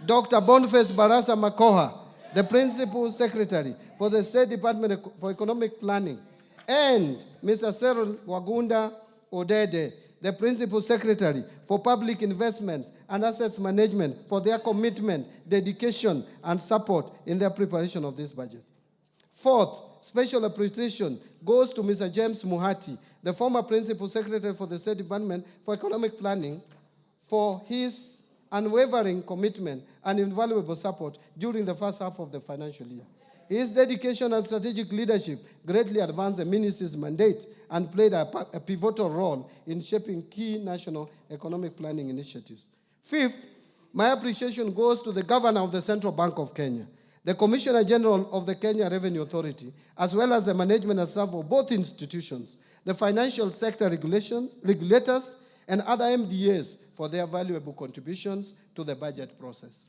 Dr. Boniface Barasa Makoha, the Principal Secretary for the State Department for Economic Planning, and Mr. Cyril Wagunda Odede, the Principal Secretary for Public Investments and Assets Management, for their commitment, dedication, and support in their preparation of this budget. Fourth, special appreciation goes to Mr. James Muhati, the former Principal Secretary for the State Department for Economic Planning, for his unwavering commitment and invaluable support during the first half of the financial year. His dedication and strategic leadership greatly advanced the ministry's mandate and played a pivotal role in shaping key national economic planning initiatives. Fifth, my appreciation goes to the Governor of the Central Bank of Kenya, the Commissioner General of the Kenya Revenue Authority, as well as the management and staff of both institutions, the financial sector regulators, and other MDAs for their valuable contributions to the budget process.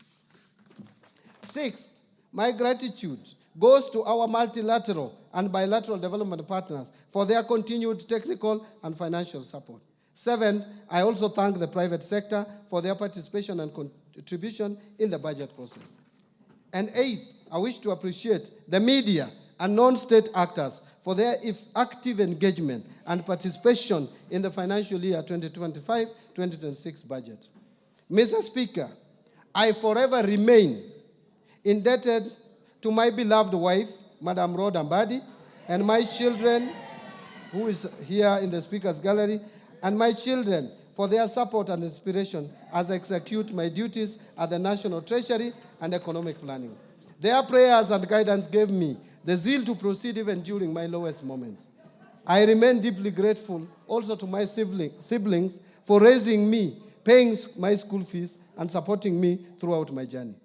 Sixth, my gratitude goes to our multilateral and bilateral development partners for their continued technical and financial support. Seventh, I also thank the private sector for their participation and contribution in the budget process. And eighth, I wish to appreciate the media and non-state actors for their active engagement and participation in the financial year 2025-2026 budget. Mr. Speaker, I forever remain indebted to my beloved wife, Madam Rhoda Mbadi, and my children, who is here in the Speaker's Gallery, and my children for their support and inspiration as I execute my duties at the National Treasury and Economic Planning. Their prayers and guidance gave me the zeal to proceed even during my lowest moments. I remain deeply grateful also to my siblings for raising me, paying my school fees, and supporting me throughout my journey.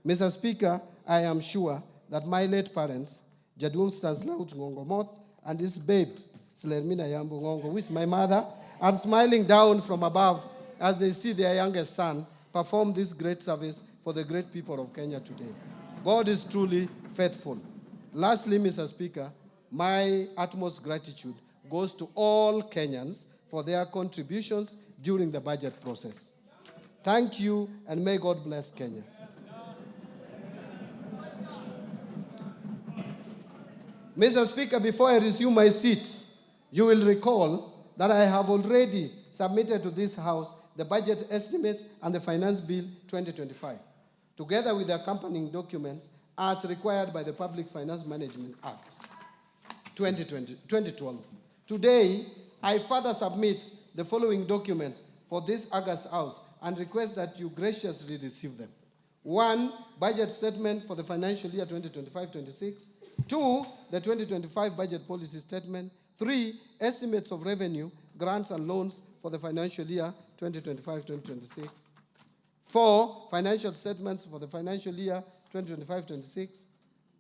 Mr. Speaker, I am sure that my late parents, Jadung Stanislaus Ngongo Moth and his babe, Slermina Yambu Ngongo, with my mother, are smiling down from above as they see their youngest son perform this great service for the great people of Kenya today. God is truly faithful. Lastly, Mr. Speaker, my utmost gratitude goes to all Kenyans for their contributions during the budget process. Thank you, and may God bless Kenya. Mr. Speaker, before I resume my seat, you will recall that I have already submitted to this House the budget estimates and the Finance Bill 2025, together with the accompanying documents as required by the Public Finance Management Act 2012. Today, I further submit the following documents for this August House and request that you graciously receive them. 1, budget statement for the financial year 2025-26. 2, the 2025 budget policy statement. 3, estimates of revenue, grants and loans for the financial year 2025-2026. 4, financial statements for the financial year 2025-26.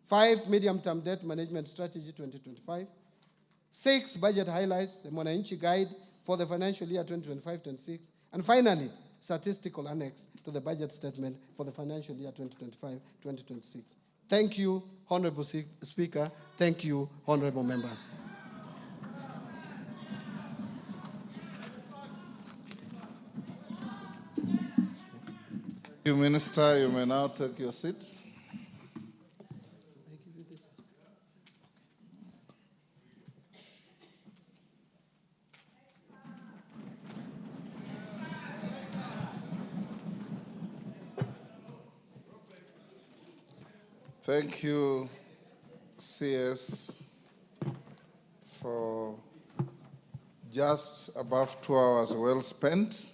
5, medium-term debt management strategy 2025. 6, budget highlights, the Mwananchi guide for the financial year 2025-26. And finally, statistical annex to the budget statement for the financial year 2025-2026. Thank you, Honorable Speaker. Thank you, honorable members. Thank you, Minister. You may now take your seat. Thank you, CS, for just above 2 hours well spent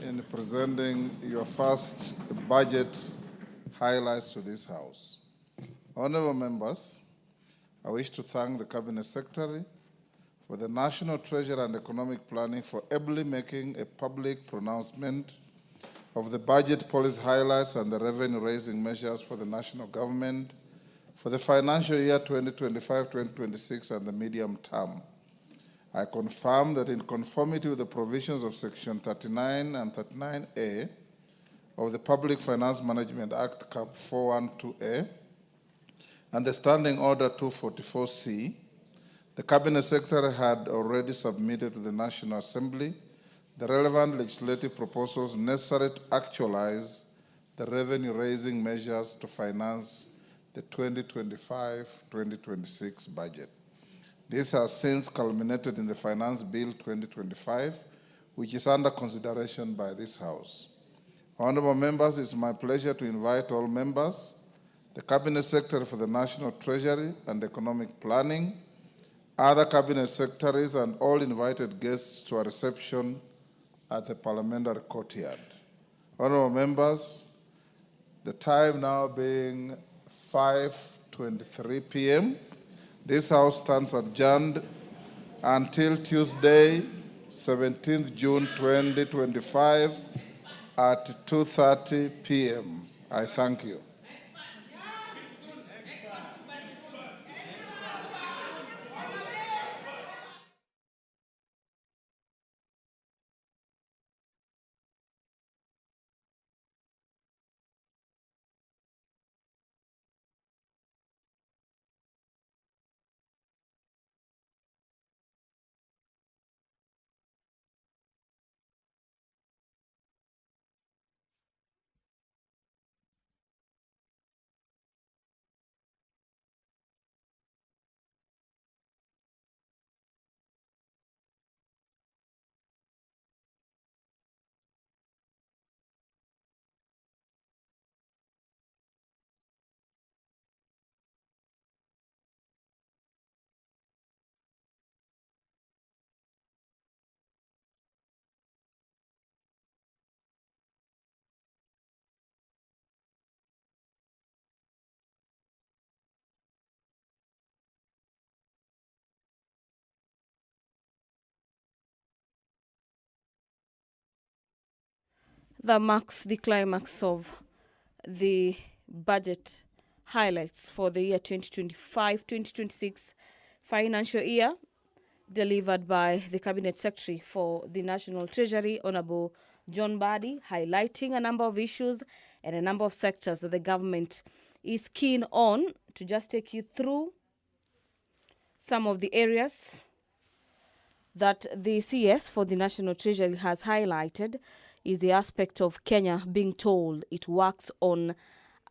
in presenting your first budget highlights to this House. Honorable members, I wish to thank the Cabinet Secretary for the National Treasury and Economic Planning for ably making a public pronouncement of the budget policy highlights and the revenue-raising measures for the national government for the financial year 2025-2026 and the medium term. I confirm that in conformity with the provisions of Section 39 and 39A of the Public Finance Management Act, Cap 412A, and the Standing Order 244C, the Cabinet Secretary had already submitted to the National Assembly the relevant legislative proposals necessary to actualize the revenue-raising measures to finance the 2025-2026 budget. This has since culminated in the Finance Bill 2025, which is under consideration by this House. Honorable members, it's my pleasure to invite all members, the Cabinet Secretary for the National Treasury and Economic Planning, other Cabinet Secretaries, and all invited guests to a reception at the Parliamentary Courtyard. Honorable members, the time now being 5:23 p.m., this House stands adjourned until Tuesday, 17th June 2025 at 2:30 p.m. I thank you. That marks the climax of the budget highlights for the year 2025-2026 financial year, delivered by the Cabinet Secretary for the National Treasury, Honorable John Badi, highlighting a number of issues and a number of sectors that the government is keen on. To just take you through some of the areas that the CS for the National Treasury has highlighted is the aspect of Kenya being told it works on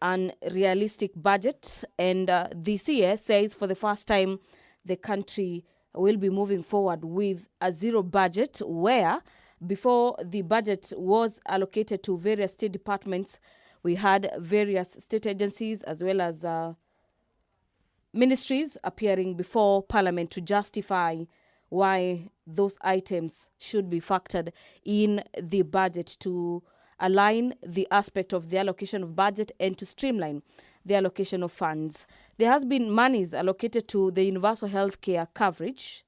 an realistic budget, and the CS says for the first time the country will be moving forward with a zero budget, where before the budget was allocated to various state departments, we had various state agencies as well as ministries appearing before Parliament to justify why those items should be factored in the budget to align the aspect of the allocation of budget and to streamline the allocation of funds. There has been monies allocated to the universal health care coverage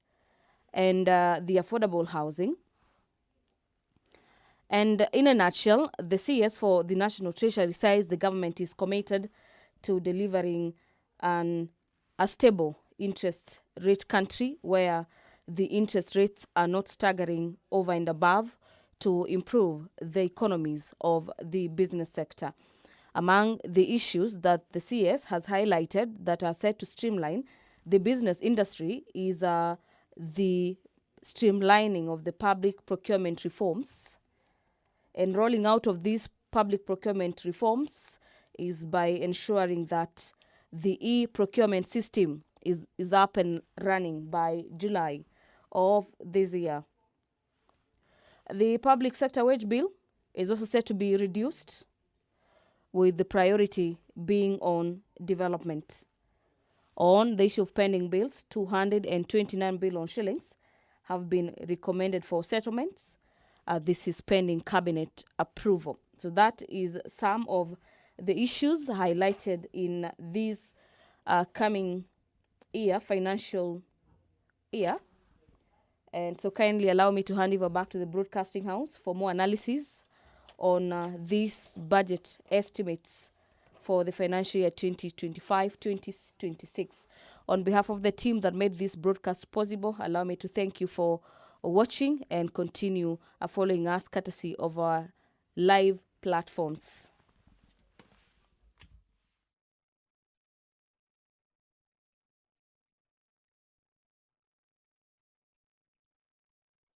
and the affordable housing. And in a nutshell, the CS for the National Treasury says the government is committed to delivering a stable interest rate country where the interest rates are not staggering over and above to improve the economies of the business sector. Among the issues that the CS has highlighted that are set to streamline the business industry is the streamlining of the public procurement reforms. And rolling out of these public procurement reforms is by ensuring that the e-procurement system is up and running by July of this year. The public sector wage bill is also set to be reduced, with the priority being on development. On the issue of pending bills, 229 billion shillings have been recommended for settlements. This is pending cabinet approval. So that is some of the issues highlighted in this coming year, financial year. And so kindly allow me to hand over back to the Broadcasting House for more analysis on these budget estimates for the financial year 2025-2026. On behalf of the team that made this broadcast possible, allow me to thank you for watching and continue following us courtesy of our live platforms.